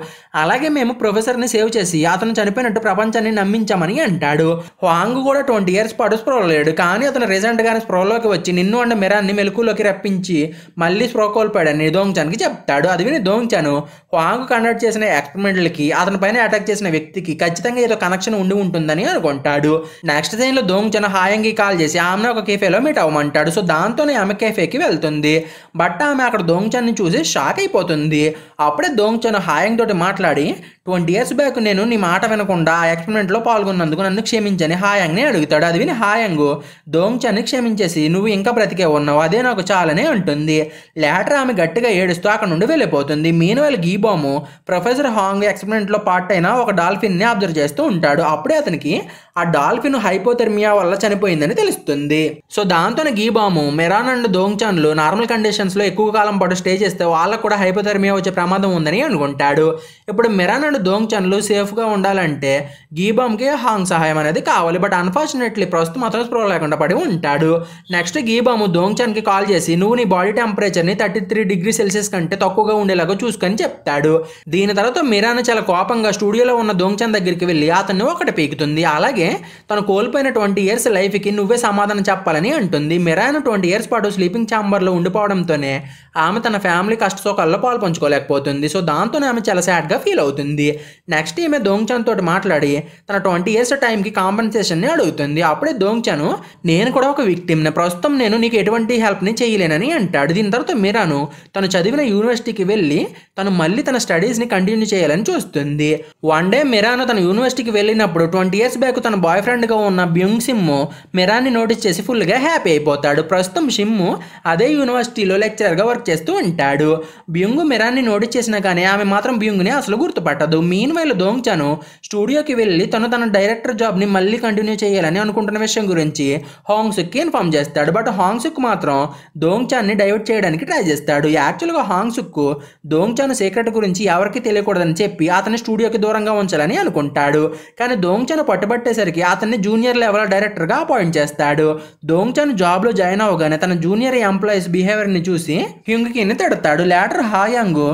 అలాగే మేము ప్రొఫెసర్ ని సేవ్ చేసి అతను చనిపోయినట్టు ప్రపంచాన్ని నమ్మించామని అంటాడు. హాంగ్ కూడా 20 ఇయర్స్ పాటు స్ప్రో లేడు. కానీ అతను రీసెంట్ గానే స్ప్రోలోకి వచ్చి నిన్ను అండ్ మిరాన్ ని మెలకులోకి రప్పించి మళ్ళీ స్ప్రో కోల్పోయాడని దోంగ్చాన్ కి చెప్తాడు. అది విని దోంగ్చాన్ హాంగ్ కండక్ట్ చేసిన ఎక్స్పెరిమెంట్లకి అతని పైన అటాక్ చేసిన వ్యక్తికి ఖచ్చితంగా ఏదో కనెక్షన్ ఉండి ఉంటుందని అనుకుంటాడు. నెక్స్ట్ సీన్ లో దోంగ్చాన్ హాయంగి కాల్ చేసి ఆమెను ఒక కేఫేలో మీట్ అవ్వమంటాడు. సో దాంతోనే ఆమె కేఫేకి వెళ్తుంది. బట్ ఆమె అక్కడ దోంగ్చాన్ ని చూసి షాక్ అయిపోతుంది. అప్పుడే దోంగ్చాన్ హాయంగ్ తోటి మాట్లాడి 20 ఇయర్స్ బ్యాక్ నేను నీ మాట వినకుండా ఆ ఎక్స్పెరిమెంట్ లో పాల్గొన్నందుకు నన్ను క్షమించని హాయంగ్ ని అడుగుతాడు. అది విని హాయంగ్ దోంగ్చాన్ ని క్షమించేసి నువ్వు ఇంకా బ్రతికే ఉన్నావు, అదే నాకు చాలని అంటుంది. లేటర్ ఆమె గట్టిగా ఏడుస్తూ అక్కడ నుండి వెళ్ళిపోతుంది. మీన్వైల్ గీ బాము ప్రొఫెసర్ హాంగ్ ఎక్స్పెరిమెంట్ లో పార్ట్ అయిన ఒక డాల్ఫిన్ ని అబ్జర్వ్ చేస్తూ ఉంటాడు. అప్పుడే అతనికి ఆ డాల్ఫిన్ హైపోథెర్మియా వల్ల చనిపోయిందని తెలుస్తుంది. సో దాంతోనే గీ బాము మిరాన్ అండ్ దోంగ్చాన్లు నార్మల్ కండిషన్స్ లో ఎక్కువ కాలం పాటు స్టే చేస్తే వాళ్ళకు కూడా హైపోథెర్మియా వచ్చే ప్రమాదం ఉందని అనుకుంటాడు. ఇప్పుడు మిరాన్ అండ్ దోంగ్చాన్లు సేఫ్ గా ఉండాలంటే గీ బామ్ కి హాంగ్ సహాయం అనేది కావాలి. బట్ అన్ఫార్చునేట్లీ ప్రస్తుతం అతను స్ప్రో లేకుండా పడి ఉంటాడు. నెక్స్ట్ గీ బాము దోంగ్చాన్ కి కాల్ చేసి నువ్వు నీ బాడీ టెంపరేచర్ ని 33 డిగ్రీ సెల్సియస్ కంటే తక్కువగా ఉండేలాగా చూసుకొని చెప్తాడు. దీని తర్వాత మిరాన్ చాలా కోపంగా స్టూడియోలో ఉన్న దోంగ్చాన్ దగ్గరికి వెళ్ళి అతన్ని ఒకటి పీకుతుంది. అలాగే తను కోల్పోయిన 20 ఇయర్స్ లైఫ్ కి నువ్వే సమాధానం చెప్పాలని అంటుంది. మిరాన్ 20 ఇయర్స్ పాటు స్లీపింగ్ ఛాంబర్ లో ఉండిపోవడంతోనే ఆమె తన ఫ్యామిలీ కష్ట సుఖాల్లో పాలు పంచుకోలేకపోతుంది. సో దాంతోనే ఆమె చాలా సాడ్ గా ఫీల్ అవుతుంది. నెక్స్ట్ ఈమె దోంగ్చాన్ తోటి మాట్లాడి తన 20 ఇయర్స్ టైంకి కాంపెన్సేషన్ ని అడుగుతుంది. అప్పుడే దోంగ్చాన్ నేను కూడా ఒక విక్టిమ్ ని, ప్రస్తుతం నేను నీకు ఎటువంటి హెల్ప్ ని చేయలేనని అంటాడు. దీని తర్వాత మిరాను తను చదివిన యూనివర్సిటీకి వెళ్ళి తను మళ్ళీ తన స్టడీస్ ని కంటిన్యూ చేయాలని చూస్తుంది. వన్ డే మిరాను తన యూనివర్సిటీకి వెళ్ళినప్పుడు 20 ఇయర్స్ బ్యాక్ తన బాయ్ ఫ్రెండ్ గా ఉన్న బ్యూంగ్ సిమ్ మిరాన్ని నోటీస్ చేసి ఫుల్ గా హ్యాపీ అయిపోతాడు. ప్రస్తుతం షిమ్ అదే యూనివర్సిటీలో లెక్చరర్ గా వర్క్ చేస్తూ ఉంటాడు. బ్యూంగ్ మిరాన్ని నోటీస్ చేసినా కానీ ఆమె మాత్రం బ్యూంగ్ ని అసలు గుర్తుపట్టదు. మీన్ వైల్ దోంగ్చాన్ స్టూడియోకి వెళ్ళి తన డైరెక్టర్ జాబ్ ని మళ్ళీ కంటిన్యూ చేయాలని అనుకుంటున్న విషయం గురించి హాంగ్సుక్ కి ఇన్ఫార్మ్ చేస్తాడు. బట్ హాంగ్సుక్ మాత్రం దోంగ్చాన్ ని డైవర్ట్ చేయడానికి ట్రై చేస్తాడు. యాక్చువల్ గా హాంగ్సుక్ దోంగ్చాన్ సీక్రెట్ గురించి ఎవరికి తెలియకూడదని చెప్పి అతని స్టూడియోకి దూరంగా ఉంచాలని అనుకుంటాడు. కానీ దోంగ్చాన్ పట్టుబట్టేసరికి అతన్ని జూనియర్ లెవెల్ డైరెక్టర్ గా అపాయింట్ చేస్తాడు. దోంగ్చాన్ జాబ్ లో జాయిన్ అవగానే తన జూనియర్ ఎంప్లాయీస్ బిహేవియర్ ని చూసి హ్యుంగ్కిని తిడతాడు. లేటర్ హాయాంగ్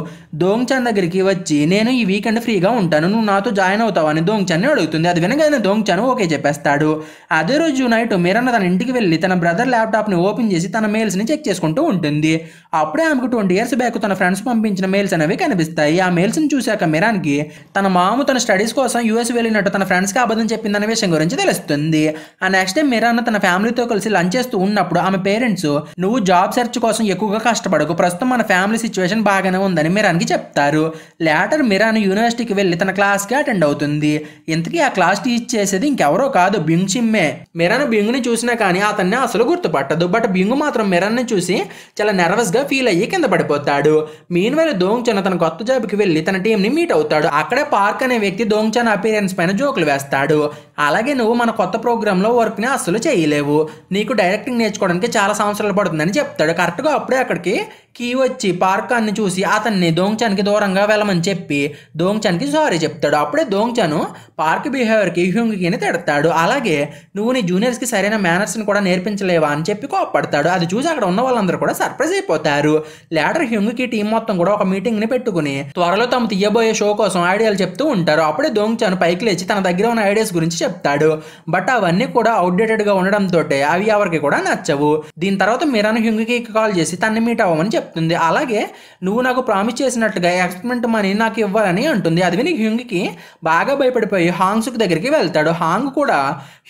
దోంగ్చాన్ దగ్గరికి వచ్చి నేను ఈ వీకెండ్ ఫ్రీగా ఉంటాను, నువ్వు నాతో జాయిన్ అవుతావని దోంగ్చాన్ని అడుగుతుంది. అది వినగానే దోంగ్చాన్ ఓకే చెప్పేస్తాడు. అదే రోజు నైట్ మిరాన్ తన ఇంటికి వెళ్ళి తన బ్రదర్ ల్యాప్టాప్ని ఓపెన్ చేసి తన మెయిల్స్ని చెక్ చేసుకుంటూ ఉంటుంది. అప్పుడే ఆమెకు 20 years బ్యాక్ తన ఫ్రెండ్స్ పంపించిన మెయిల్స్ అనేవి కనిపిస్తాయి. ఆ మెయిల్స్ని చూశాక మిరాన్కి తన మామ తన స్టడీస్ కోసం యూఎస్ వెళ్ళినట్టు తన ఫ్రెండ్స్కి అబద్ధం చెప్పిందనే విషయం గురించి తెలుస్తుంది. ఆ నెక్స్ట్ డే మిరాన్ తన ఫ్యామిలీతో కలిసి లంచ్ చేస్తూ ఉన్నప్పుడు ఆమె పేరెంట్స్ నువ్వు జాబ్ సెర్చ్ కోసం ఎక్కువగా కష్టపడకు, ప్రస్తుతం మన ఫ్యామిలీ సిచ్యువేషన్ బాగానే ఉందని మిరాన్కి చెప్తారు. లేటర్ మిరాన్ యూనివర్సిటీకి వెళ్ళి తన క్లాస్కి అటెండ్ అవుతుంది. ఇంతకీ ఆ క్లాస్ టీచ్ చేసేది ఇంకెవరో కాదు, బ్యూంగ్ చిమ్మే. మిరాన్ బ్యూంగ్ని చూసినా కానీ అతన్ని అసలు గుర్తుపట్టదు. బట్ బ్యూంగ్ మాత్రం మిరాన్ని చూసి చాలా నర్వస్గా ఫీల్ అయ్యి కింద పడిపోతాడు. మీన్వేళ దోంగ్చాన్ తన కొత్త జాబ్కి వెళ్ళి తన టీంని మీట్ అవుతాడు. అక్కడే పార్క్ అనే వ్యక్తి దోంగ్చాన్ అపీరెన్స్ పైన జోకులు వేస్తాడు. అలాగే నువ్వు మన కొత్త ప్రోగ్రాంలో వర్క్ని అస్సలు చేయలేవు, నీకు డైరెక్టింగ్ నేర్చుకోవడానికి చాలా సంవత్సరాలు పడుతుందని చెప్తాడు. కరెక్ట్గా అప్పుడే అక్కడికి కీ వచ్చి పార్క్ అన్ని చూసి అతన్ని దోంగ్చాన్కి దూరంగా వెళ్ళమని చెప్పి దోంగ్చాన్కి సారీ చెప్తాడు. అప్పుడే దోంగ్చాన్ పార్క్ బిహేవియర్కి హ్యుంగ్కిని తిడతాడు. అలాగే నువ్వు నీ జూనియర్స్కి సరైన మేనర్స్ని కూడా నేర్పించలేవా అని చెప్పి కోప్పడతాడు. అది చూసి అక్కడ ఉన్న వాళ్ళందరూ కూడా సర్ప్రైజ్ అయిపోతారు. లేటర్ హ్యుంగ్కి టీం మొత్తం కూడా ఒక మీటింగ్ని పెట్టుకుని త్వరలో తాము తీయబోయే షో కోసం ఐడియాలు చెప్తూ ఉంటారు. అప్పుడే దోంగ్చాన్ పైకి లేచి తన దగ్గర ఉన్న ఐడియాస్ గురించి చెప్తాడు. బట్ అవన్నీ కూడా అవుట్డేటెడ్గా ఉండడంతో అవి ఎవరికి కూడా నచ్చవు. దీని తర్వాత మిరాన్ హ్యుంగ్కి కాల్ చేసి తన్ని మీట్ అవ్వమని చెప్తుంది. అలాగే నువ్వు నాకు ప్రామిస్ చేసినట్లుగా ఎక్స్పెరిమెంట్ మనీ నాకు ఇవ్వాలని అంటుంది. అది విని హ్యుంగ్కి బాగా భయపడిపోయి హాంగ్సుక్ దగ్గరికి వెళ్తాడు. హాంగ్ కూడా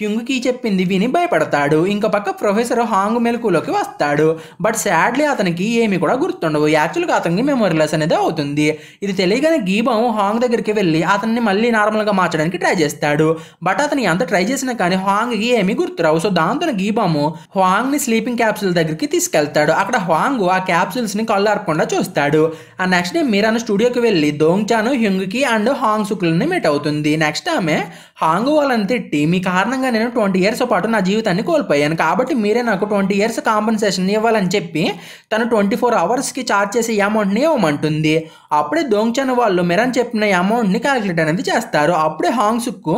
హ్యుంగ్కి చెప్పింది విని భయపడతాడు. ఇంకో పక్క ప్రొఫెసర్ హాంగ్ మెలకులోకి వస్తాడు. బట్ సాడ్లీ అతనికి ఏమి కూడా గుర్తుండవు. యాక్చువల్గా అతనికి మెమరీ లాస్ అనేది అవుతుంది. ఇది తెలియగానే గీబాం హాంగ్ దగ్గరికి వెళ్ళి అతన్ని మళ్ళీ నార్మల్గా మార్చడానికి ట్రై చేస్తాడు. బట్ అతను ఎంత ట్రై చేసినా కానీ హాంగ్కి ఏమీ గుర్తురావు. సో దాంతో గీబాము హాంగ్ని స్లీపింగ్ క్యాప్సూల్ దగ్గరికి తీసుకెళ్తాడు. అక్కడ హాంగ్ ఆ క్యాప్సూల్స్ని కళ్ళారకుండా చూస్తాడు. ఆ నెక్స్ట్ డే మిరాన్ స్టూడియోకి వెళ్ళి దోంగ్చాన్ హ్యుంగ్కి అండ్ హాంగ్ సుక్లని మీట్ అవుతుంది. నెక్స్ట్ ఆమె హాంగ్ వాళ్ళని తిట్టి మీ కారణంగా నేను 20 years పాటు నా జీవితాన్ని కోల్పోయాను, కాబట్టి మీరే నాకు 20 years కాంపెన్సేషన్ ఇవ్వాలని చెప్పి తను 24 hours ఛార్జ్ చేసే అమౌంట్ని ఇవ్వమంటుంది. అప్పుడే దోంగ్చాన్ వాళ్ళు మిరాన్ చెప్పిన అమౌంట్ని క్యాలిక్యులేట్ అనేది చేస్తారు. అప్పుడే హాంగ్ సుక్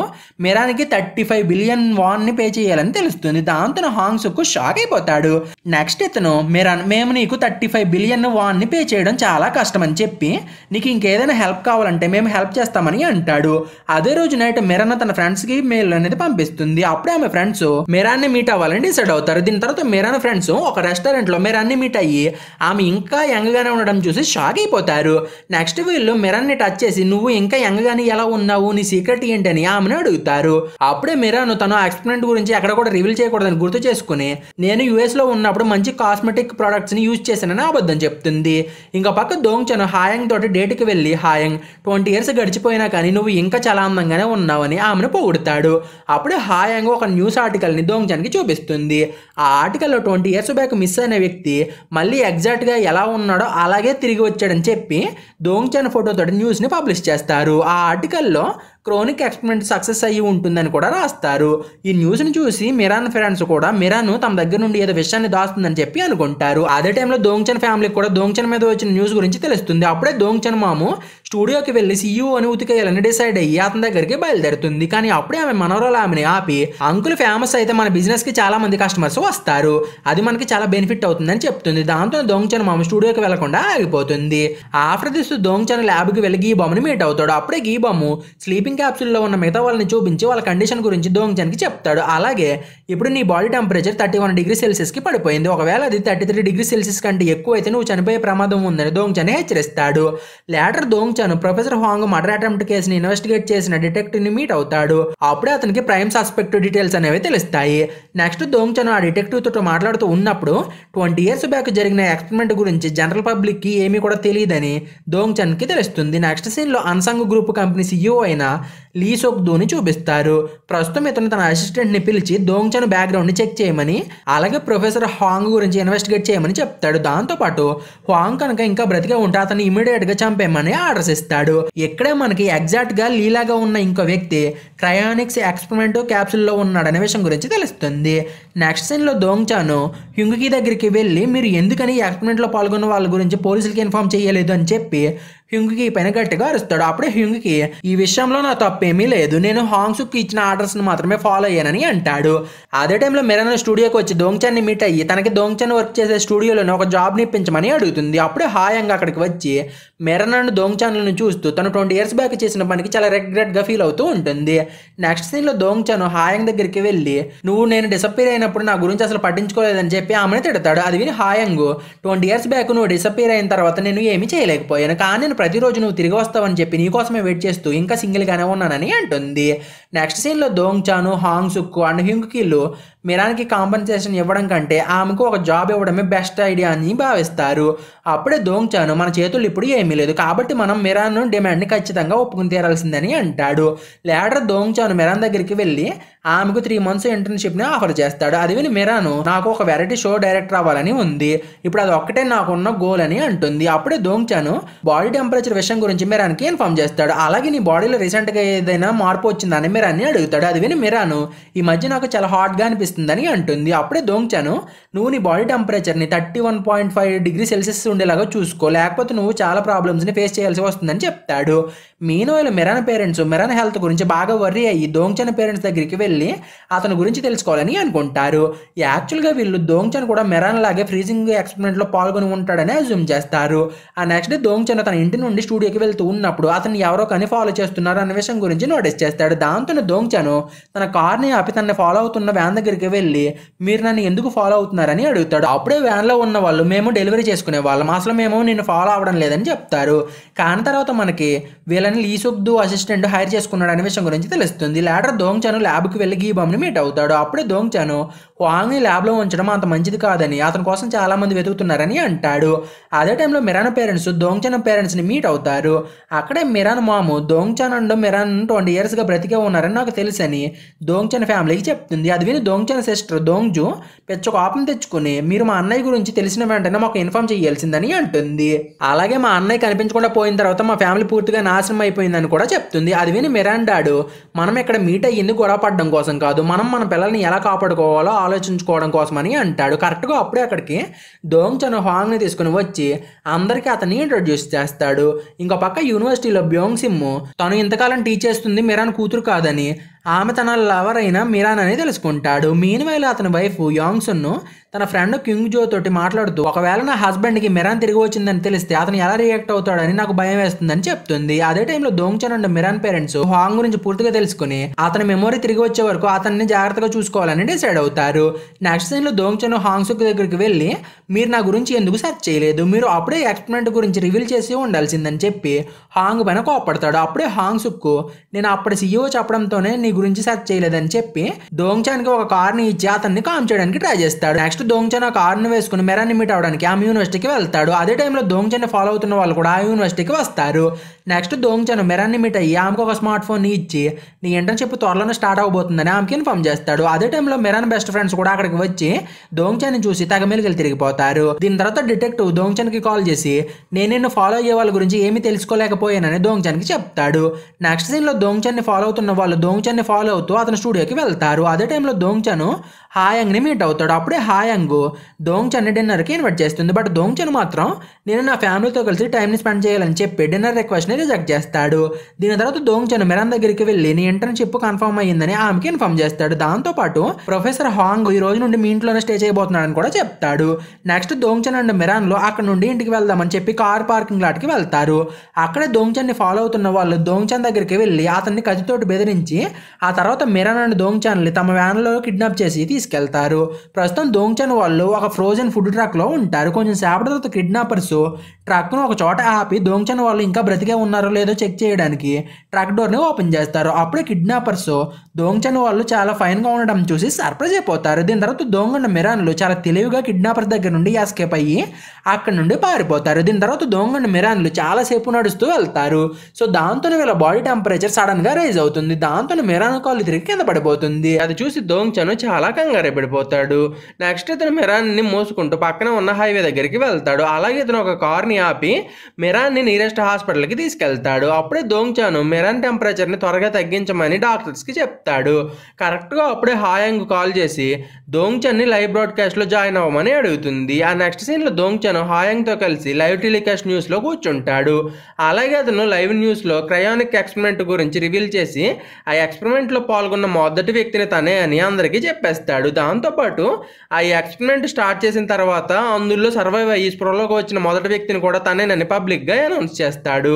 మిరాన్కి 35 billion వాన్ని పే చేయాలని తెలుస్తుంది. దాంతో హాంగ్ సుక్ షాక్ అయిపోతాడు. నెక్స్ట్ ఇతను మిరాన్ మేము నీకు 35 billion వాన్ని పే చేయడం చాలా కష్టం అని చెప్పి నీకు ఇంకేదైనా హెల్ప్ కావాలంటే మేము హెల్ప్ చేస్తామని అంటాడు. అదే రోజు నైట్ మిరాన్ తన ఫ్రెండ్స్కి మెయిల్ అనేది పంపిస్తుంది. అప్పుడే ఆమె ఫ్రెండ్స్ మిరాన్ని మీట్ అవ్వాలని డిసైడ్ అవుతారు. దీని తర్వాత మిరాన్ ఫ్రెండ్స్ ఒక రెస్టారెంట్లో మిరాన్ని మీట్ అయ్యి ఆమె ఇంకా యంగ్గానే ఉండడం చూసి షాక్ అయిపోతారు. నెక్స్ట్ వీళ్ళు మిరాన్ని టచ్ చేసి నువ్వు ఇంకా యంగ్గానే ఎలా ఉన్నావు, నీ సీక్రెట్ ఏంటి అని ఆమెను అడుగుతారు. అప్పుడే మిరాన్ తన ఎక్స్పెరిమెంట్ గురించి ఎక్కడ కూడా రివీల్ చేయకూడదని గుర్తు చేసుకుని నేను యుఎస్లో ఉన్నప్పుడు మంచి కాస్మెటిక్ ప్రొడక్ట్స్ని యూజ్ చేశానని అబద్ధం చెప్తుంది. ఇంకా పక్క దోంగ్చాన్ హాయంగ్ తోటి డేట్కి వెళ్ళి హాయంగ్ 20 years గడిచిపోయినా కానీ నువ్వు ఇంకా చాలా అందంగానే ఉన్నావని ఆమెను పొగుడుతాడు. అప్పుడే హాయంగ్ ఒక న్యూస్ ఆర్టికల్ని దోంగ్చాన్కి చూపిస్తుంది. ఆ ఆర్టికల్లో 20 years బ్యాక్ మిస్ అయిన వ్యక్తి మళ్ళీ ఎగ్జాక్ట్గా ఎలా ఉన్నాడో అలాగే తిరిగి వచ్చాడని చెప్పి దోంగ్చాన్ ఫోటోతో న్యూస్ని పబ్లిష్ చేస్తారు. ఆ ఆర్టికల్లో క్రోనిక్ ఎక్స్పెరిమెంట్ సక్సెస్ అయ్యి ఉంటుందని కూడా రాస్తారు. ఈ న్యూస్ని చూసి మిరాన్ ఫ్రెండ్స్ కూడా మిరాన్ తమ దగ్గర నుండి ఏదో విషయాన్ని దాస్తుందని చెప్పి అనుకుంటారు. అదే టైంలో దోంగ్చాన్ ఫ్యామిలీకి కూడా దోంగ్చాన్ మీద వచ్చిన న్యూస్ గురించి తెలుస్తుంది. అప్పుడే దోంగ్చాన్ మాము స్టూడియోకి వెళ్ళి CEO అని ఉతికేయాలని డిసైడ్ అయ్యి అతని దగ్గరికి బయలుదేరుతుంది. కానీ అప్పుడే ఆమె మనోరాలు ఆమెని ఆపి అంకుల్ ఫేమస్ అయితే మన బిజినెస్కి చాలా మంది కస్టమర్స్ వస్తారు, అది మనకి చాలా బెనిఫిట్ అవుతుందని చెప్తుంది. దాంతో దోంగ్చాన్ మాము స్టూడియోకి వెళ్లకుండా ఆగిపోతుంది. ఆఫ్టర్ దిస్ దోంగ్చాన్ ల్యాబ్కి వెళ్ళి గీబామ్ని మీట్ అవుతాడు. అప్పుడే గీబాము స్లీపింగ్ క్యాప్సూల్లో ఉన్న మిగతా వాళ్ళని చూపించి వాళ్ళ కండిషన్ గురించి దోంగ్చాన్కి చెప్తాడు. అలాగే ఇప్పుడు నీ బాడీ టెంపరేచర్ 31 degrees Celsius పడిపోయింది, ఒకవేళ అది 33 degrees Celsius కంటే ఎక్కువ అయితే నువ్వు చనిపోయే ప్రమాదం ఉందని దోంగ్చాన్ హెచ్చరిస్తాడు. Later Dongchan professor Hong murder attempt కేసుని ఇన్వెస్టిగేట్ చేసిన డిటెక్టివ్ని మీట్ అవుతాడు. అప్పుడే అతనికి ప్రైమ్ సస్పెక్ట్ డీటెయిల్స్ అనేవి తెలుస్తాయి. నెక్స్ట్ దోంగ్చాన్ ఆ డిటెక్టివ్ తో మాట్లాడుతూ ఉన్నప్పుడు 20 years బ్యాక్ జరిగిన ఎక్స్పెరిమెంట్ గురించి జనరల్ పబ్లిక్కి ఏమీ కూడా తెలియదని దోంగ్చాన్కి తెలుస్తుంది. నెక్స్ట్ సీన్లో అన్సంగ్ గ్రూప్ కంపెనీ CEO అయిన లీ సోక్ దూని చూపిస్తారు. ప్రస్తుతం ఇతను తన అసిస్టెంట్ని పిలిచి దోంగ్చాన్ బ్యాక్గ్రౌండ్ని చెక్ చేయమని అలాగే ప్రొఫెసర్ హాంగ్ గురించి ఇన్వెస్టిగేట్ చేయమని చెప్తాడు. దాంతోపాటు హాంగ్ కనుక ఇంకా బ్రతికే ఉంటే అతన్ని ఇమీడియట్గా చంపేయమని ఆర్డర్స్ ఇస్తాడు. ఇక్కడే మనకి ఎగ్జాక్ట్గా లీలాగా ఉన్న ఇంకో వ్యక్తి క్రయానిక్స్ ఎక్స్పెరిమెంట్ క్యాప్సూల్లో ఉన్నాడనే విషయం గురించి తెలుస్తుంది. నెక్స్ట్ సీన్లో దోంగ్చాన్ హ్యుంగ్కి దగ్గరికి వెళ్ళి మీరు ఎందుకని ఎక్స్పెరిమెంట్లో పాల్గొన్న వాళ్ళ గురించి పోలీసులకి ఇన్ఫార్మ్ చేయలేదు అని చెప్పి హ్యూంగ్కి పైన గట్టిగా అరుస్తాడు. అప్పుడే హ్యూంగ్కి ఈ విషయంలో నా తప్పేమీ లేదు, నేను హాంగ్సుక్ ఇచ్చిన ఆర్డర్స్ మాత్రమే ఫాలో అయ్యానని అంటాడు. అదే టైంలో మిరాన్ స్టూడియోకి వచ్చి దోంగ్చాన్ని మీట్ అయ్యి తనకి దోంగ్చాన్ వర్క్ చేసే స్టూడియోలోనే ఒక జాబ్ని ఇప్పించమని అడుగుతుంది. అప్పుడే హాయంగ్ అక్కడికి వచ్చి మిరాన్ అండ్ దోంగ్చాన్లను చూస్తూ తను 20 years బ్యాక్ చేసిన పనికి చాలా గా ఫీల్ అవుతూ ఉంటుంది. నెక్స్ట్ సీన్ లో దోంగ్చాన్ హాయంగ్ దగ్గరికి వెళ్ళి నువ్వు నేను డిసప్పీర్ అయినప్పుడు నా గురించి అసలు పట్టించుకోలేదని చెప్పి ఆమెను తిడతాడు. అది విని హాయంగ్ 20 years బ్యాక్ నువ్వు డిసప్పీర్ అయిన తర్వాత నేను ఏమీ చేయలేకపోయాను, కానీ నేను ప్రతిరోజు నువ్వు తిరిగి వస్తావని చెప్పి నీకోసమే వెయిట్ చేస్తూ ఇంకా సింగిల్ గానే ఉన్నానని అంటుంది. నెక్స్ట్ సీన్ లో దోంగ్చాన్, హాంగ్సుక్ అండ్ హ్యూంగ్కిలు మిరాన్కి కాంపన్సేషన్ ఇవ్వడం కంటే ఆమెకు ఒక జాబ్ ఇవ్వడమే బెస్ట్ ఐడియా అని భావిస్తారు. అప్పుడే దోంగ్చాన్ మన చేతుల్లో ఇప్పుడు ఏమీ లేదు కాబట్టి మనం మిరాన్ డిమాండ్ని ఖచ్చితంగా ఒప్పుకుని తీరాల్సిందని అంటాడు. లేటర్ దోంగ్చాన్ మిరాన్ దగ్గరికి వెళ్ళి ఆమెకు 3 months ఇంటర్న్షిప్ని ఆఫర్ చేస్తాడు. అది విని మిరాన్ నాకు ఒక వెరైటీ షో డైరెక్టర్ అవ్వాలని ఉంది, ఇప్పుడు అది ఒక్కటే నాకున్న గోల్ అని అంటుంది. అప్పుడే దోంగ్చాన్ బాడీ టెంపరేచర్ విషయం గురించి మిరాన్కి ఇన్ఫార్మ్ చేస్తాడు. అలాగే నీ బాడీలో రీసెంట్గా ఏదైనా మార్పు వచ్చిందని మిరాన్ని అడుగుతాడు. అది విని మిరాన్ ఈ మధ్య నాకు చాలా హాట్గా అనిపిస్తుందని అంటుంది. అప్పుడే దోంగ్చాన్ నువ్వు నీ బాడీ టెంపరేచర్ని 31.5 degrees Celsius ఉండేలాగా చూసుకో, లేకపోతే నువ్వు చాలా ప్రాబ్లమ్స్ని ఫేస్ చేయాల్సి వస్తుందని చెప్తాడు. మీనోయిల్ మిరాన్ పేరెంట్స్ మిరాన్ హెల్త్ గురించి బాగా వర్రీ అయ్యి దోంగ్చాన్ పేరెంట్స్ దగ్గరికి వెళ్ళి అతని గురించి తెలుసుకోవాలని అనుకుంటారు. యాక్చువల్గా వీళ్ళు దోంగ్చాన్ కూడా మిరాన్ లాగే ఫ్రీజింగ్ ఎక్స్పెరిమెంట్లో పాల్గొని ఉంటాడని అజ్యూమ్ చేస్తారు. ఆ నెక్స్ట్ డే దోంగ్చాన్ తన ఇంటి నుండి స్టూడియోకి వెళ్తూ ఉన్నప్పుడు అతను ఎవరో కానీ ఫాలో చేస్తున్నారు అన్న విషయం గురించి నోటీస్ చేస్తాడు. దాంతో దోంగ్చాన్ తన కార్ని ఆపి తనని ఫాలో అవుతున్న వ్యాన్ దగ్గరికి వెళ్ళి మీరు నన్ను ఎందుకు ఫాలో అవుతున్నారని అడుగుతాడు. అప్పుడే వ్యాన్లో ఉన్న వాళ్ళు మేము డెలివరీ చేసుకునే వాళ్ళం, అసలు మేము నిన్ను ఫాలో అవ్వడం లేదని చెప్తారు. కానీ తర్వాత మనకి వీళ్ళని లీసుక్దు అసిస్టెంట్ హైర్ చేసుకున్నాడు అనే విషయం గురించి తెలుస్తుంది. లేటర్ దోంగ్చాన్ ల్యాబ్కి వెళ్ళి గీబామ్ని మీట్ అవుతాడు. అప్పుడే దోంగ్చాన్ హువాంగ్ని ల్యాబ్లో ఉంచడం అంత మంచిది కాదని అతని కోసం చాలా మంది వెతుకుతున్నారని అంటాడు. అదే టైంలో మిరాన్ పేరెంట్స్ దోంగ్చాన్ పేరెంట్స్ని మీట్ అవుతారు. అక్కడే మిరాన్ మాము దోంగ్చాన్ అండ్ మిరాన్ 20 yearsగా బ్రతికే ఉన్నారని నాకు తెలుసని దోంగ్చాన్ ఫ్యామిలీకి చెప్తుంది. అది విని దోంగ్చాన్ సిస్టర్ దోంగ్జు పెద్ద కోపం తెచ్చుకుని మీరు మా అన్నయ్య గురించి తెలిసిన వెంటనే మాకు ఇన్ఫార్మ్ చేయాల్సిందని అంటుంది. అలాగే మా అన్నయ్య కనిపించకుండా పోయిన తర్వాత మా ఫ్యామిలీ పూర్తిగా నాశనం అయిపోయిందని కూడా చెప్తుంది. అది విని మిరాన్ డాడు మనం ఇక్కడ మీట్ అయ్యింది గొడవ పడడం కోసం కాదు, మనం మన పిల్లల్ని ఎలా కాపాడుకోవాలో ఆలోచించుకోవడం కోసమని అంటాడు. కరెక్ట్గా అప్పుడే అక్కడికి దోంగ్చాన్ హువాంగ్ని తీసుకుని వచ్చి అందరికీ అతన్ని ఇంట్రొడ్యూస్ చేస్తాడు. ఇంకో పక్క యూనివర్సిటీలో బ్యోంగ్ సిమ్ తను ఇంతకాలం టీచ్ చేస్తుంది మిరాన్ కూతురు కాదని ఆమె తన లవర్ అయిన మిరాన్ అని తెలుసుకుంటాడు. మీన్వైల్ అతని వైఫ్ యాంగ్సున్ తన ఫ్రెండ్ క్యూంగ్జో తోటి మాట్లాడుతూ ఒకవేళ నా హస్బెండ్కి మిరాన్ తిరిగి వచ్చిందని తెలిస్తే అతను ఎలా రియాక్ట్ అవుతాడని నాకు భయం వేస్తుందని చెప్తుంది. అదే టైంలో దోంగ్చాన్ అండ్ మిరాన్ పేరెంట్స్ హాంగ్ గురించి పూర్తిగా తెలుసుకుని అతని మెమొరీ తిరిగి వచ్చే వరకు అతన్ని జాగ్రత్తగా చూసుకోవాలని డిసైడ్ అవుతారు. నెక్స్ట్ సీన్లో దోంగ్చాన్ హాంగ్సుక్ దగ్గరికి వెళ్ళి మీరు నా గురించి ఎందుకు సెర్చ్ చేయలేదు, మీరు అప్పుడే ఎక్స్పెరిమెంట్ గురించి రివీల్ చేసి ఉండాల్సిందని చెప్పి హాంగ్ పైన కోపడతాడు. అప్పుడే హాంగ్సుక్ నేను అప్పటి సీఈఓ చెప్పడంతోనే నీ గురించి సెర్చ్ చేయలేదని చెప్పి దోంగ్చాన్కి ఒక కార్ని ఇచ్చి అతన్ని కామ్ చేయడానికి ట్రై చేస్తాడు. నెక్స్ట్ దోంగ్చాన్ ఆ కార్ని వేసుకుని మిరాన్ని మీట్ అవడానికి ఆమె యూనివర్సిటీకి వెళ్తాడు. అదే టైంలో దోంగ్చాన్ని ఫాలో అవుతున్న వాళ్ళు కూడా ఆ యూనివర్సిటీకి వస్తారు. నెక్స్ట్ దోంగ్చాన్ మిరాన్ని మీట్ అయ్యి ఆమెకు ఒక స్మార్ట్ ఫోన్ని ఇచ్చి నీ ఇంటర్న్షిప్ త్వరలోనే స్టార్ట్ అవబోతుందని ఆమెకి ఇన్ఫార్మ్ చేస్తాడు. అదే టైంలో మిరాన్ బెస్ట్ ఫ్రెండ్స్ కూడా అక్కడికి వచ్చి దోంగ్చాన్ని చూసి తెగ మెలికలు తిరిగిపోతారు. దీని తర్వాత డిటెక్టివ్ దోంగ్చాన్కి కాల్ చేసి నేను నిన్ను ఫాలో అయ్యే వాళ్ళ గురించి ఏమీ తెలుసుకోలేకపోయానని దోంగ్చాన్కి చెప్తాడు. నెక్స్ట్ సీన్లో దోంగ్చాన్ని ఫాలో అవుతున్న వాళ్ళు దోంగ్చాన్ని ఫాలో అవుతూ అతని స్టూడియోకి వెళ్తారు. అదే టైంలో దోంగ్చాన్ హాయంగ్ని మీట్ అవుతాడు. అప్పుడే హాయంగ్ దోంగ్చాన్ని డిన్నర్కి ఇన్వైట్ చేస్తుంది. బట్ దోంగ్చాన్ మాత్రం నేను నా ఫ్యామిలీతో కలిసి టైంని స్పెండ్ చేయాలని చెప్పి డిన్నర్ రిక్వెస్ట్ని రిజెక్ట్ చేస్తాడు. దీని తర్వాత దోంగ్చాన్ మిరాన్ దగ్గరికి వెళ్ళి నీ ఇంటర్న్షిప్ కన్ఫర్మ్ అయ్యిందని ఆమెకి ఇన్ఫార్మ్ చేస్తాడు. దాంతోపాటు ప్రొఫెసర్ హాంగ్ ఈ రోజు నుండి మీ ఇంట్లోనే స్టే చేయబోతున్నాడని కూడా చెప్తాడు. నెక్స్ట్ దోంగ్చాన్ అండ్ మిరాన్లో అక్కడ నుండి ఇంటికి వెళ్దామని చెప్పి కార్ పార్కింగ్ లాట్కి వెళ్తారు. అక్కడే దోంగ్చాన్ని ఫాలో అవుతున్న వాళ్ళు దోంగ్చాన్ దగ్గరికి వెళ్ళి అతన్ని కత్తితోటి బెదిరించి ఆ తర్వాత మిరాన్ అండ్ దోంగ్చాన్ని తమ వ్యాన్లో కిడ్నాప్ చేసి తీసుకెళ్తారు. ప్రస్తుతం దోంగ్చాన్ వాళ్ళు ఒక ఫ్రోజన్ ఫుడ్ ట్రక్లో ఉంటారు. కొంచెం సేపటి తర్వాత కిడ్నాపర్స్ ట్రక్ను ఒక చోట ఆపి దోంగ్చాన్ వాళ్ళు ఇంకా బ్రతికే ఉన్నారో లేదో చెక్ చేయడానికి ట్రక్ డోర్ని ఓపెన్ చేస్తారు. అప్పుడే కిడ్నాపర్స్ దోంగ్చాన్ వాళ్ళు చాలా ఫైన్గా ఉండడం చూసి సర్ప్రైజ్ అయిపోతారు. దీని తర్వాత దోంగ్ అండ్ మిరాన్లు చాలా తెలివిగా కిడ్నాపర్స్ దగ్గర నుండి ఎస్కేప్ అయ్యి అక్కడ నుండి పారిపోతారు. దీని తర్వాత దోంగ్ అండ్ మిరాన్లు చాలాసేపు నడుస్తూ వెళ్తారు. సో దాంతో వీళ్ళ బాడీ టెంపరేచర్ సడన్ గా రైజ్ అవుతుంది. దాంతో మిరాన్ కాళ్ళు తిరిగి కింద పడిపోతుంది. అది చూసి దోంగ్చాన్ చాలా కంగారు పడిపోతాడు. నెక్స్ట్ ఇతను మిరాన్ని మోసుకుంటూ పక్కన ఉన్న హైవే దగ్గరికి వెళ్తాడు. అలాగే ఇతను ఒక కార్ని ఆపి మిరాన్ని నియరెస్ట్ హాస్పిటల్కి తీసుకెళ్తాడు. అప్పుడే దోంగ్చాను మిరాన్ టెంపరేచర్ని త్వరగా తగ్గించమని డాక్టర్స్కి చెప్తాడు. కరెక్ట్గా అప్పుడే హాయాంగ్ కాల్ చేసి దోంగ్చాన్ని లైవ్ బ్రాడ్కాస్ట్లో జాయిన్ అవ్వమని అడుగుతుంది. ఆ నెక్స్ట్ సీన్లో దోంగ్చాను హాయాంగ్తో కలిసి లైవ్ టెలికాస్ట్ న్యూస్లో కూర్చుంటాడు. అలాగే అతను లైవ్ న్యూస్లో క్రయోనిక్ ఎక్స్పెరిమెంట్ గురించి రివీల్ చేసి ఆ ఎక్స్పెరిమెంట్లో పాల్గొన్న మొదటి వ్యక్తిని తనే అని అందరికీ చెప్పేస్తాడు. దాంతోపాటు ఆ ఎక్స్పెరిమెంట్ స్టార్ట్ చేసిన తర్వాత అందులో సర్వైవ్ అయ్యి స్పృహలోకి వచ్చిన మొదటి వ్యక్తిని కూడా తనేనని పబ్లిక్గా అనౌన్స్ చేస్తాడు.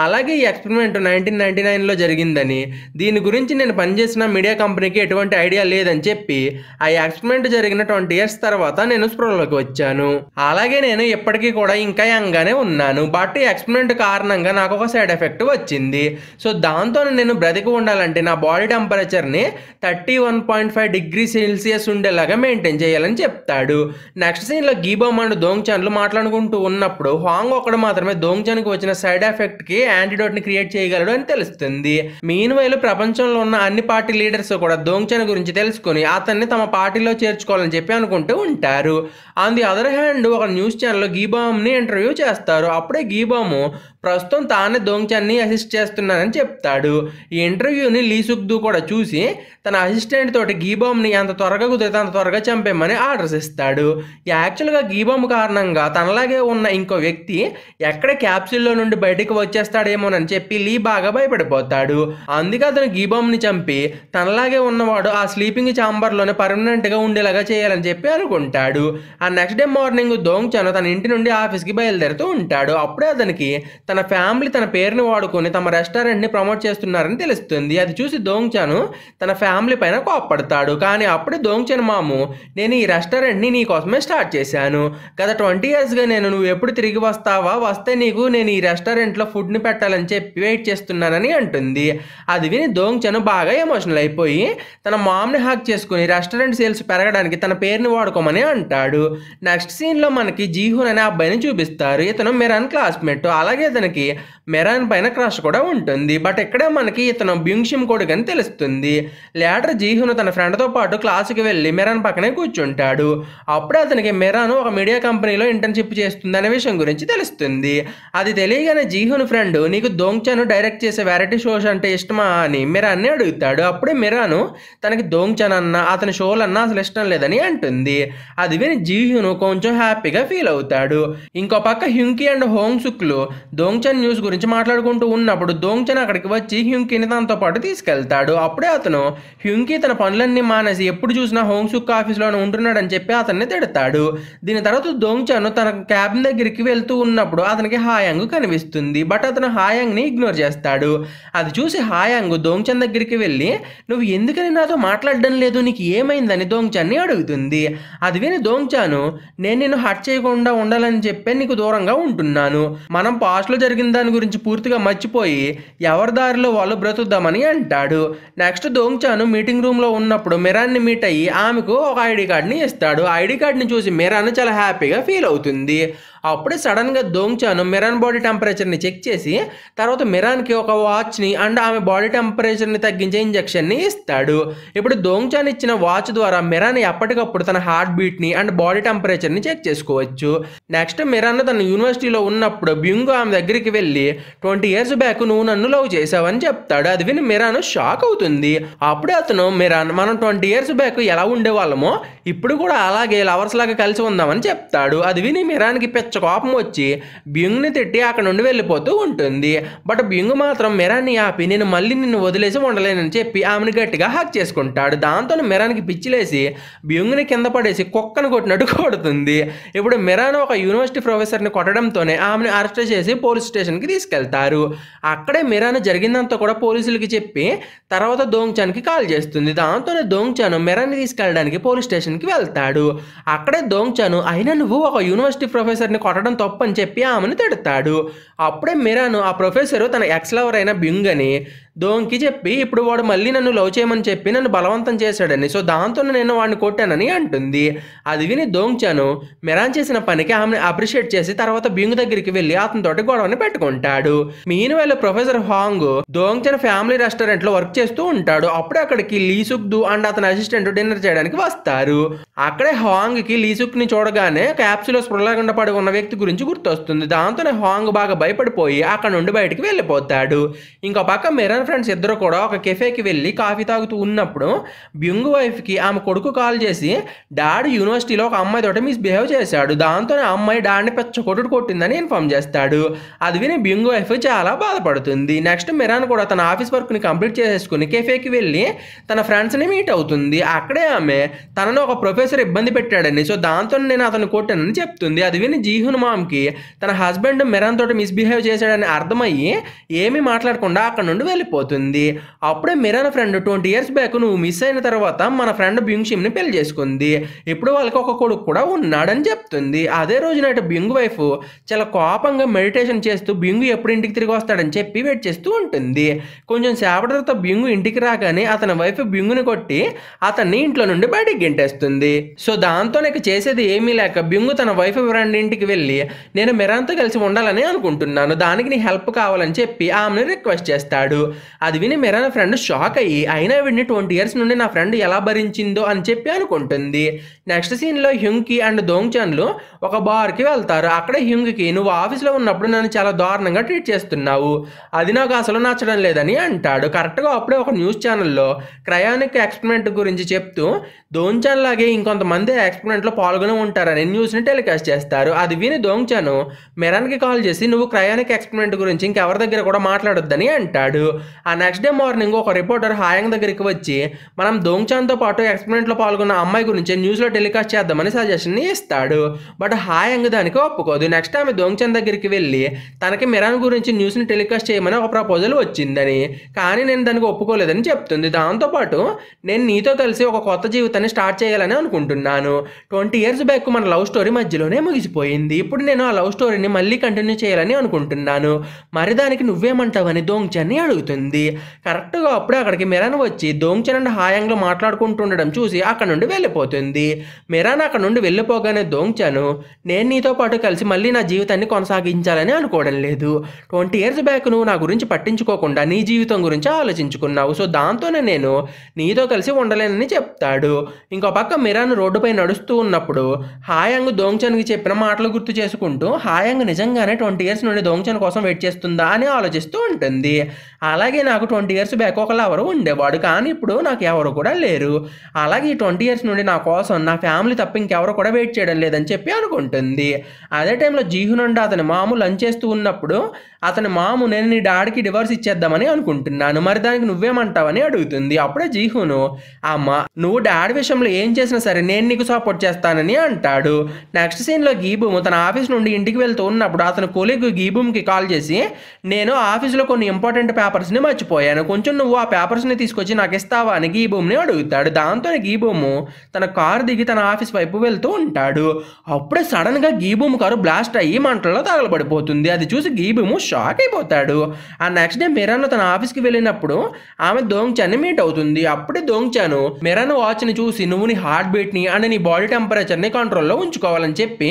అలాగే ఈ ఎక్స్పెరిమెంట్ 1999లో జరిగిందని, దీని గురించి నేను పనిచేసిన మీడియా కంపెనీకి ఎటువంటి ఐడియా లేదని చెప్పి ఆ ఎక్స్పెరిమెంట్ జరిగిన 20 years తర్వాత నేను స్పృహలోకి వచ్చాను. అలాగే నేను ఇప్పటికీ కూడా ఇంకా యంగానే ఉన్నాను. బట్ ఈ ఎక్స్పెరిమెంట్ కారణంగా నాకు ఒక సైడ్ ఎఫెక్ట్ వచ్చింది. సో దాంతో నేను బ్రతికి ఉండాలంటే నా బాడీ టెంపరేచర్ని 31.5 degrees Celsius ఉండేలాగా మెయింటైన్ చేయాలని చెప్తాడు. నెక్స్ట్ సీన్లో గీబామ్ అండ్ దోంగ్చాన్లు మాట్లాడుకుంటూ ఉన్నప్పుడు హాంగ్ ఒక్కడు మాత్రమే దోంగ్చాన్కి వచ్చిన సైడ్ ఎఫెక్ట్కి యాంటీడోట్ని క్రియేట్ చేయగలడు అని తెలుస్తుంది. మీన్వైల్ ప్రపంచంలో ఉన్న అన్ని పార్టీ లీడర్స్ కూడా దోంగ్చాన్ గురించి తెలుసుకుని అతన్ని తమ పార్టీలో చేర్చుకోవాలని చెప్పి అనుకుంటూ ఉంటారు. ఆన్ ది అదర్ హ్యాండ్ ఒక న్యూస్ ఛానల్లో గీబామ్ని ఇంటర్వ్యూ చేస్తారు. అప్పుడే గీబాము ప్రస్తుతం తానే దోంగ్చాన్ని అసిస్ట్ చేస్తున్నానని చెప్తాడు. ఈ ఇంటర్వ్యూని లీ సుక్దు కూడా చూసి తన అసిస్టెంట్ తోటి గీబామ్ని ఎంత త్వరగా కుదిరితే అంత త్వరగా చంపేమని ఆర్డర్స్ ఇస్తాడు. యాక్చువల్గా గీబామ్ కారణంగా తనలాగే ఉన్న ఇంకో వ్యక్తి ఎక్కడ క్యాప్సూల్లో నుండి బయటకు వచ్చేస్తాడేమోనని చెప్పి లీ బాగా భయపడిపోతాడు. అందుకే అతను గీబామ్ని చంపి తనలాగే ఉన్నవాడు ఆ స్లీపింగ్ ఛాంబర్లోనే పర్మనెంట్గా ఉండేలాగా చేయాలని చెప్పి అనుకుంటాడు. ఆ నెక్స్ట్ డే మార్నింగ్ దోంగ్చాన్ తన ఇంటి నుండి ఆఫీస్కి బయలుదేరుతూ ఉంటాడు. అప్పుడే అతనికి తన ఫ్యామిలీ తన పేరుని వాడుకొని తమ రెస్టారెంట్ని ప్రమోట్ చేస్తున్నారని తెలుస్తుంది. అది చూసి దోంగ్చాన్ తన ఫ్యామిలీ పైన కోప్పడతాడు. కానీ అప్పుడే దోంగ్చాన్ మాము, నేను ఈ రెస్టారెంట్ని నీ కోసమే స్టార్ట్ చేశాను. గత 20 yearsగా నువ్వు ఎప్పుడు తిరిగి వస్తావా, వస్తే నీకు నేను ఈ రెస్టారెంట్లో ఫుడ్ని పెట్టాలని చెప్పి వెయిట్ చేస్తున్నానని అంటుంది. అది విని దోంగ్చాన్ బాగా ఎమోషనల్ అయిపోయి తన మామ్ని హాక్ చేసుకుని రెస్టారెంట్ సేల్స్ పెరగడానికి తన పేరుని వాడుకోమని అంటాడు. నెక్స్ట్ సీన్లో మనకి జీహూన్ అనే అబ్బాయిని చూపిస్తారు. ఇతను మిరాన్ క్లాస్మేట్. అలాగే ఇతనికి మిరాన్ పైన క్రష్ కూడా ఉంటుంది. బట్ ఇక్కడే మనకి ఇతను బ్యూంగ్షిమ్ కొడుకు అని తెలుస్తుంది. లేటర్ జీహూన్ తన ఫ్రెండ్తో పాటు క్లాసుకి వెళ్ళి మిరాన్ పక్కనే కూర్చుంటాడు. అప్పుడే అతనికి మిరాన్ ఒక మీడియా కంపెనీలో ఇంటర్న్షిప్ చేస్తుంది అనే విషయం గురించి తెలుస్తుంది. అది తెలియగానే జీహూన్ ఫ్రెండ్, నీకు దోంగ్చాన్ డైరెక్ట్ చేసే వెరైటీ షోస్ అంటే ఇష్టమా అని మిరాన్ని అడుగుతాడు. అప్పుడే మిరాను తనకి దోంగ్చాన్ అన్న అతని షోలన్నా అసలు ఇష్టం లేదని అంటుంది. అది విని జీహూన్ కొంచెం హ్యాపీగా ఫీల్ అవుతాడు. ఇంకో పక్క హ్యుంకీ అండ్ హోంగ్ సుక్లు దోంగ్చాన్ న్యూస్ గురించి మాట్లాడుకుంటూ ఉన్నప్పుడు దోంగ్చాన్ అక్కడికి వచ్చి హ్యుంకీని తనతో పాటు తీసుకెళ్తాడు. అప్పుడే అతను హ్యుంకీ తన పనులన్నీ మానేసి ఎప్పుడు చూసినా హోంగ్ సుక్ ఆఫీస్లోనే ఉంటున్నాడని చెప్పి అతన్ని తిడతాడు. దీని తర్వాత దోంగ్చాన్ తన క్యాబిన్ దగ్గరికి వెళ్తూ ఉన్నప్పుడు అతనికి హాయాంగ్ కనిపిస్తుంది. బట్ అతను హాయాంగ్ని ఇగ్నోర్ చేస్తాడు. అది చూసి హాయాంగ్ దోంగ్చాన్ దగ్గరికి వెళ్ళి, నువ్వు ఎందుకని నాతో మాట్లాడడం లేదు, నీకు ఏమైందని దోంగ్చాన్ని అడుగుతుంది. అది విని దోంగ్చాన్, నేను నిన్ను హర్ట్ చేయకుండా ఉండాలని చెప్పి నీకు దూరంగా ఉంటున్నాను. మనం పాస్ట్లో జరిగిన దాని గురించి పూర్తిగా మర్చిపోయి ఎవరి దారిలో వాళ్ళు బ్రతుకుదామని అంటాడు. నెక్స్ట్ దోంగ్చాన్ మీటింగ్ రూమ్లో ఉన్నప్పుడు మిరాన్ని మీట్ అయ్యి ఆమెకు ఒక ఐడి కార్డ్ని ఇస్తాడు. ఐడి కార్డ్ని చూసి మిరాన్ చాలా హ్యాపీగా ఫీల్ అవుతుంది. అప్పుడే సడన్గా దోంగ్చాన్ మిరాన్ బాడీ టెంపరేచర్ని చెక్ చేసి తర్వాత మిరాన్కి ఒక వాచ్ని అండ్ ఆమె బాడీ టెంపరేచర్ని తగ్గించే ఇంజెక్షన్ని ఇస్తాడు. ఇప్పుడు దోంగ్చాన్ ఇచ్చిన వాచ్ ద్వారా మిరాన్ ఎప్పటికప్పుడు తన హార్ట్ బీట్ని అండ్ బాడీ టెంపరేచర్ని చెక్ చేసుకోవచ్చు. నెక్స్ట్ మిరాన్ తన యూనివర్సిటీలో ఉన్నప్పుడు బ్యూంగ్ ఆమె దగ్గరికి వెళ్ళి 20 years బ్యాక్ నువ్వు నన్ను లవ్ చేసావని చెప్తాడు. అది విని మిరాన్ షాక్ అవుతుంది. అప్పుడే అతను, మిరాన్, మనం 20 years బ్యాక్ ఎలా ఉండేవాళ్ళమో ఇప్పుడు కూడా అలాగే లవర్స్ లాగా కలిసి ఉందామని చెప్తాడు. అది విని మిరాన్కి కోపం వచ్చి బ్యూంగ్ని తిట్టి అక్కడ నుండి వెళ్ళిపోతూ ఉంటుంది. బట్ బ్యూంగ్ మాత్రం మిరాన్ని ఆపి నేను మళ్ళీ నిన్ను వదిలేసి ఉండలేనని చెప్పి ఆమెను గట్టిగా హాక్ చేసుకుంటాడు. దాంతో మిరాన్కి పిచ్చిలేసి బ్యూంగ్ని కింద పడేసి కుక్కను కొట్టినట్టు కొడుతుంది. ఇప్పుడు మిరాన్ ఒక యూనివర్సిటీ ప్రొఫెసర్ని కొట్టడంతోనే ఆమెను అరెస్ట్ చేసి పోలీస్ స్టేషన్కి తీసుకెళ్తారు. అక్కడే మిరాన్ జరిగిందంతా కూడా పోలీసులకి చెప్పి తర్వాత దోంగ్చాన్కి కాల్ చేస్తుంది. దాంతోనే దోంగ్చాన్ మిరాన్ని తీసుకెళ్ళడానికి పోలీస్ స్టేషన్కి వెళ్తాడు. అక్కడే దోంగ్చాన్, అయినా నువ్వు ఒక యూనివర్సిటీ ప్రొఫెసర్ని కొట్టడం తప్పు అని చెప్పి ఆమెను తిడతాడు. అప్పుడే మిరాన్ ఆ ప్రొఫెసర్ తన ఎక్స్ లవర్ అయిన బ్యూంగ్ అని దోంగ్కి చెప్పి ఇప్పుడు వాడు మళ్ళీ నన్ను లవ్ చేయమని చెప్పి నన్ను బలవంతం చేశాడని, సో దాంతో నేను వాడిని కొట్టానని అంటుంది. అది విని దోంగ్చాను మెరాన్ చేసిన పనికి ఆమెను అప్రిషియేట్ చేసి తర్వాత బింగ్ దగ్గరికి వెళ్ళి అతనితోటి గొడవని పెట్టుకుంటాడు. మీన్ వేళ ప్రొఫెసర్ హాంగ్ దోంగ్చన్ ఫ్యామిలీ రెస్టారెంట్ లో వర్క్ చేస్తూ ఉంటాడు. అప్పుడే అక్కడికి లీసుక్ దు అండ్ అతని అసిస్టెంట్ డిన్నర్ చేయడానికి వస్తారు. అక్కడే హాంగ్ కి లీసుక్ ని చూడగానే క్యాప్సూల్ స్పృహ లేకుండా పడి ఉన్న వ్యక్తి గురించి గుర్తొస్తుంది. దాంతోనే హాంగ్ బాగా భయపడిపోయి అక్కడ నుండి బయటికి వెళ్ళిపోతాడు. ఇంకో పక్క మెరాన్ ఫ్రెండ్స్ ఇద్దరు కూడా ఒక కెఫేకి వెళ్ళి కాఫీ తాగుతూ ఉన్నప్పుడు బింగ్ వైఫ్ కి ఆమె కొడుకు కాల్ చేసి డాడీ యూనివర్సిటీలో ఒక అమ్మాయి తోటి మిస్బిహేవ్ చేశాడు, దాంతోనే ఆ అమ్మాయి డాడీని పెద్ద కొట్టుడు కొట్టిందని ఇన్ఫార్మ్ చేస్తాడు. అది విని బింగ్ వైఫ్ చాలా బాధపడుతుంది. నెక్స్ట్ మెరాన్ కూడా తన ఆఫీస్ వర్క్ ని కంప్లీట్ చేసేసుకుని కెఫేకి వెళ్ళి తన ఫ్రెండ్స్ ని మీట్ అవుతుంది. అక్కడే ఆమె తనను ఒక ప్రొఫెసర్ ఇబ్బంది పెట్టాడని, సో దాంతో నేను అతను కొట్టానని చెప్తుంది. అది విని జీహున్ మామ్ కి తన హస్బెండ్ మెరాన్ తోటి మిస్బిహేవ్ చేశాడని అర్థమయ్యి ఏమీ మాట్లాడకుండా అక్కడ నుండి వెళ్ళిపోతుంది. అప్పుడే మెరాన్ ఫ్రెండ్ 20 years బ్యాక్ నువ్వు మిస్ అయిన తర్వాత మన ఫ్రెండ్ బింగ్ షిమ్ ని పెళ్లి చేసుకుంది, ఇప్పుడు వాళ్ళకి ఒక కొడుకు కూడా ఉన్నాడని చెప్తుంది. అదే రోజు నైట్ బింగ్ వైఫ్ చాలా కోపంగా మెడిటేషన్ చేస్తూ బింగు ఎప్పుడు ఇంటికి తిరిగి వస్తాడని చెప్పి వెయిట్ చేస్తూ ఉంటుంది. కొంచెం సేపటి తర్వాత బింగు ఇంటికి రాగానే అతని వైఫ్ బింగుని కొట్టి అతన్ని ఇంట్లో నుండి బయటికి గెంటేస్తుంది. సో దాంతో నాకు చేసేది ఏమీ లేక బింగు తన వైఫ్ ఫ్రెండ్ ఇంటికి వెళ్ళి నేను మెరాన్తో కలిసి ఉండాలని అనుకుంటున్నాను, దానికి నీ హెల్ప్ కావాలని చెప్పి ఆమెను రిక్వెస్ట్ చేస్తాడు. అది విని మెరాన్ ఫ్రెండ్ షాక్ అయ్యి అయినా వీడిని 20 years నుండి నా ఫ్రెండ్ ఎలా భరించిందో అని చెప్పి అనుకుంటుంది. నెక్స్ట్ సీన్లో హ్యుంగ్కి అండ్ దోంగ్చాన్లు ఒక బార్కి వెళ్తారు. అక్కడ హ్యుంగ్కి నువ్వు ఆఫీస్లో ఉన్నప్పుడు నన్ను చాలా దారుణంగా ట్రీట్ చేస్తున్నావు, అది నాకు అసలు నచ్చడం లేదని అంటాడు. కరెక్ట్గా అప్పుడే ఒక న్యూస్ ఛానల్లో క్రయానిక్ ఎక్స్పెరిమెంట్ గురించి చెప్తూ దోంగ్చాన్ లాగే ఇంకొంతమంది ఎక్స్పెరిమెంట్లో పాల్గొని ఉంటారని న్యూస్ని టెలికాస్ట్ చేస్తారు. అది విని దోంగ్చాను మెరాన్కి కాల్ చేసి నువ్వు క్రయానిక్ ఎక్స్పెరిమెంట్ గురించి ఇంకెవరి దగ్గర కూడా మాట్లాడొద్దని అంటాడు. ఆ నెక్స్ట్ డే మార్నింగ్ ఒక రిపోర్టర్ హాయాంగ్ దగ్గరికి వచ్చి మనం దోంగ్చాన్తో పాటు ఎక్స్పెరిమెంట్లో పాల్గొన్న అమ్మాయి గురించి న్యూస్లో టెలికాస్ట్ చేద్దామని సజెషన్ ఇస్తాడు. బట్ హాయాంగ్ దానికి ఒప్పుకోదు. నెక్స్ట్ ఆమె దోంగ్చాన్ దగ్గరికి వెళ్ళి తనకి మెరాన్ గురించి న్యూస్ని టెలికాస్ట్ చేయమని ఒక ప్రపోజల్ వచ్చిందని, కానీ నేను దానికి ఒప్పుకోలేదని చెప్తుంది. దాంతోపాటు నేను నీతో కలిసి ఒక కొత్త జీవితాన్ని స్టార్ట్ చేయాలని అనుకుంటున్నాను, 20 years బ్యాక్ మన లవ్ స్టోరీ మధ్యలోనే ముగిసిపోయింది, ఇప్పుడు నేను ఆ లవ్ స్టోరీని మళ్ళీ కంటిన్యూ చేయాలని అనుకుంటున్నాను, మరి దానికి నువ్వేమంటావని దోంగ్చాన్ని అడుగుతుంది. కరెక్ట్గా అప్పుడే అక్కడికి మెరాన్ వచ్చి దోంగ్చాన్ అండ్ హాయాంగ్లో మాట్లాడుకుంటుండడం చూసి అక్కడ నుండి వెళ్ళిపోతుంది. మెరాన్ అక్కడ నుండి వెళ్ళిపోగానే దోంగ్చాను నేను నీతో పాటు కలిసి మళ్ళీ నా జీవితాన్ని కొనసాగించాలని అనుకోవడం లేదు, 20 years బ్యాక్ నువ్వు నా గురించి పట్టించుకోకుండా నీ జీవితం గురించి ఆలోచించుకున్నావు, సో దాంతోనే నేను నీతో కలిసి ఉండలేనని చెప్తాడు. ఇంకో పక్క మెరాన్ రోడ్డుపై నడుస్తూ ఉన్నప్పుడు హాయాంగ్ దోంగ్చాన్కి చెప్పిన మాటలు గుర్తు చేసుకుంటూ హాయాంగ్ నిజంగానే 20 years నుండి దోంగ్చాన్ కోసం వెయిట్ చేస్తుందా అని ఆలోచిస్తూ ఉంటుంది. అలాగే నాకు 20 years బ్యాక్ ఒక లవరు ఉండేవాడు, కానీ ఇప్పుడు నాకు ఎవరు కూడా లేరు, అలాగే ఈ 20 years నుండి నా కోసం నా ఫ్యామిలీ తప్ప ఇంకెవరు కూడా వెయిట్ చేయడం లేదని చెప్పి అనుకుంటుంది. అదే టైంలో జీహున్ అండ్ అతని మాము లంచ్ చేస్తూ ఉన్నప్పుడు అతని మాము నేను నీ డాడీకి డివోర్స్ ఇచ్చేద్దామని అనుకుంటున్నాను, మరి దానికి నువ్వేమంటావని అడుగుతుంది. అప్పుడే జీహును అమ్మ నువ్వు డాడీ విషయంలో ఏం చేసినా సరే నేను నీకు సపోర్ట్ చేస్తానని అంటాడు. నెక్స్ట్ సీన్లో గీబూమ్ తన ఆఫీస్ నుండి ఇంటికి వెళ్తూ ఉన్నప్పుడు అతని కొలీగ్ గీబూమ్కి కాల్ చేసి నేను ఆఫీస్లో కొన్ని ఇంపార్టెంట్ పేపర్స్ని మర్చిపోయాను, కొంచెం నువ్వు ఆ పేపర్స్ని తీసుకొచ్చి నాకు ఇస్తావా అని గీబూమ్ని అడుగుతాడు. దాంతో గీబూమ్ తన కారు దిగి తన ఆఫీస్ వైపు వెళ్తూ ఉంటాడు. అప్పుడే సడన్గా గీబూమ్ కారు బ్లాస్ట్ అయ్యి మంటల్లో తగలబడిపోతుంది. అది చూసి గీబూమ్ షాక్ అయిపోతాడు. ఆ నెక్స్ట్ డే మెరాన్ తన ఆఫీస్కి వెళ్ళినప్పుడు ఆమె దోంగ్చాన్ని మీట్ అవుతుంది. అప్పుడే దోంగ్చాను మెరాన్ వాచ్ని చూసి నువ్వు నీ హార్ట్ బీట్ని అండ్ నీ బాడీ టెంపరేచర్ని కంట్రోల్లో ఉంచుకోవాలని చెప్పి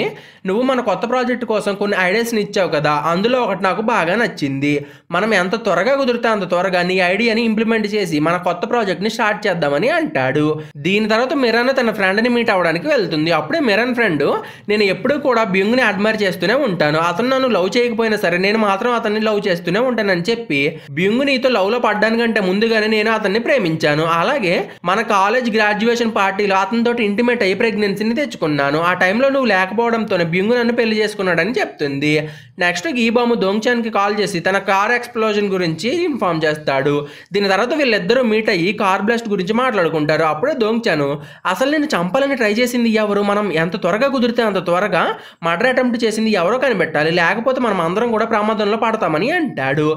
నువ్వు మన కొత్త ప్రాజెక్ట్ కోసం కొన్ని ఐడియాస్ని ఇచ్చావు కదా, అందులో ఒకటి నాకు బాగా నచ్చింది, మనం ఎంత త్వరగా కుదిరితే అంత త్వరగా నీ ఐడియాని ఇంప్లిమెంట్ చేసి మన కొత్త ప్రాజెక్ట్ని స్టార్ట్ చేద్దామని అంటాడు. దీని తర్వాత మెరాన్ తన ఫ్రెండ్ని మీట్ అవ్వడానికి వెళ్తుంది. అప్పుడే మెరాన్ ఫ్రెండ్ నేను ఎప్పుడూ కూడా బింగ్ని అడ్మైర్ చేస్తూనే ఉంటాను, అతను నన్ను లవ్ చేయకపోయినా సరే నేను మాత్రం అతన్ని లవ్ చేస్తూనే ఉంటానని చెప్పి బింగ్ నీతో లవ్లో పడ్డానికంటే ముందుగానే నేను అతన్ని ప్రేమించాను, అలాగే మన కాలేజ్ గ్రాడ్యుయేషన్ పార్టీలో అతనితో ఇంటిమేట్ అయ్యి ప్రెగ్నెన్సీని తెచ్చుకున్నాను, ఆ టైంలో నువ్వు లేకపోవడంతోనే బింగు నన్ను పెళ్లి చేసుకున్నాడని చెప్తుంది. నెక్స్ట్ గీబాము దోంగ్చాన్కి కాల్ చేసి తన కార్ ఎక్స్ప్లోజన్ గురించి ఇన్ఫార్మ్ చేస్తాడు. దీని తర్వాత వీళ్ళిద్దరూ మీట్ అయ్యి కార్ బ్లాస్ట్ గురించి మాట్లాడుకుంటారు. అప్పుడే దోంగ్చాను అసలు నేను చంపాలని ట్రై చేసింది ఎవరు, మనం ఎంత త్వరగా కుదిరితే అంత త్వరగా మర్డర్ అటెంప్ట్ చేసింది ఎవరో కనిపెట్టాలి, లేకపోతే మనం అందరం కూడా ప్రమాదంలో పడతామని అంటాడు.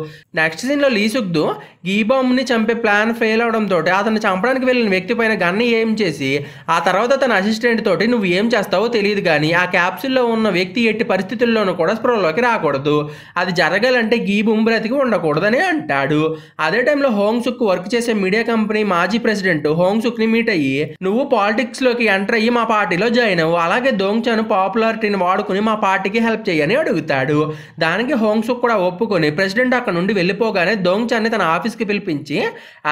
నెక్స్ట్ సీన్లో లీ సుక్దు గీ బాంబ్ని చంపే ప్లాన్ ఫెయిల్ అవడంతో అతను చంపడానికి వెళ్ళిన వ్యక్తి పైన గన్ని ఏం చేసి ఆ తర్వాత తన అసిస్టెంట్ తోటి నువ్వు ఏం చేస్తావో తెలియదు కానీ ఆ క్యాప్సూల్లో ఉన్న వ్యక్తి ఎట్టి పరిస్థితుల్లోనూ కూడా స్పృహలోకి రాకూడదు, అది జరగాలంటే గీ బూమ్ బ్రతికి ఉండకూడదని అంటాడు. అదే టైంలో హోంగ్ సుక్ వర్క్ చేసే మీడియా కంపెనీ మాజీ ప్రెసిడెంట్ హోంగ్ సుక్ ని మీట్ అయ్యి నువ్వు పాలిటిక్స్ లోకి ఎంటర్ అయ్యి మా పార్టీలో జాయిన్ అవ్వు, అలాగే దోంగ్చాన్ పాపులారిటీని వాడుకుని మా పార్టీకి హెల్ప్ చేయని అడుగుతాడు. దానికి హోంగ్ సుక్ కూడా ఒప్పుకొని ప్రెసిడెంట్ అక్కడ నుండి వెళ్ళిపోగానే దోంగ్చాన్ ని తన ఆఫీస్ కి పిలిపించి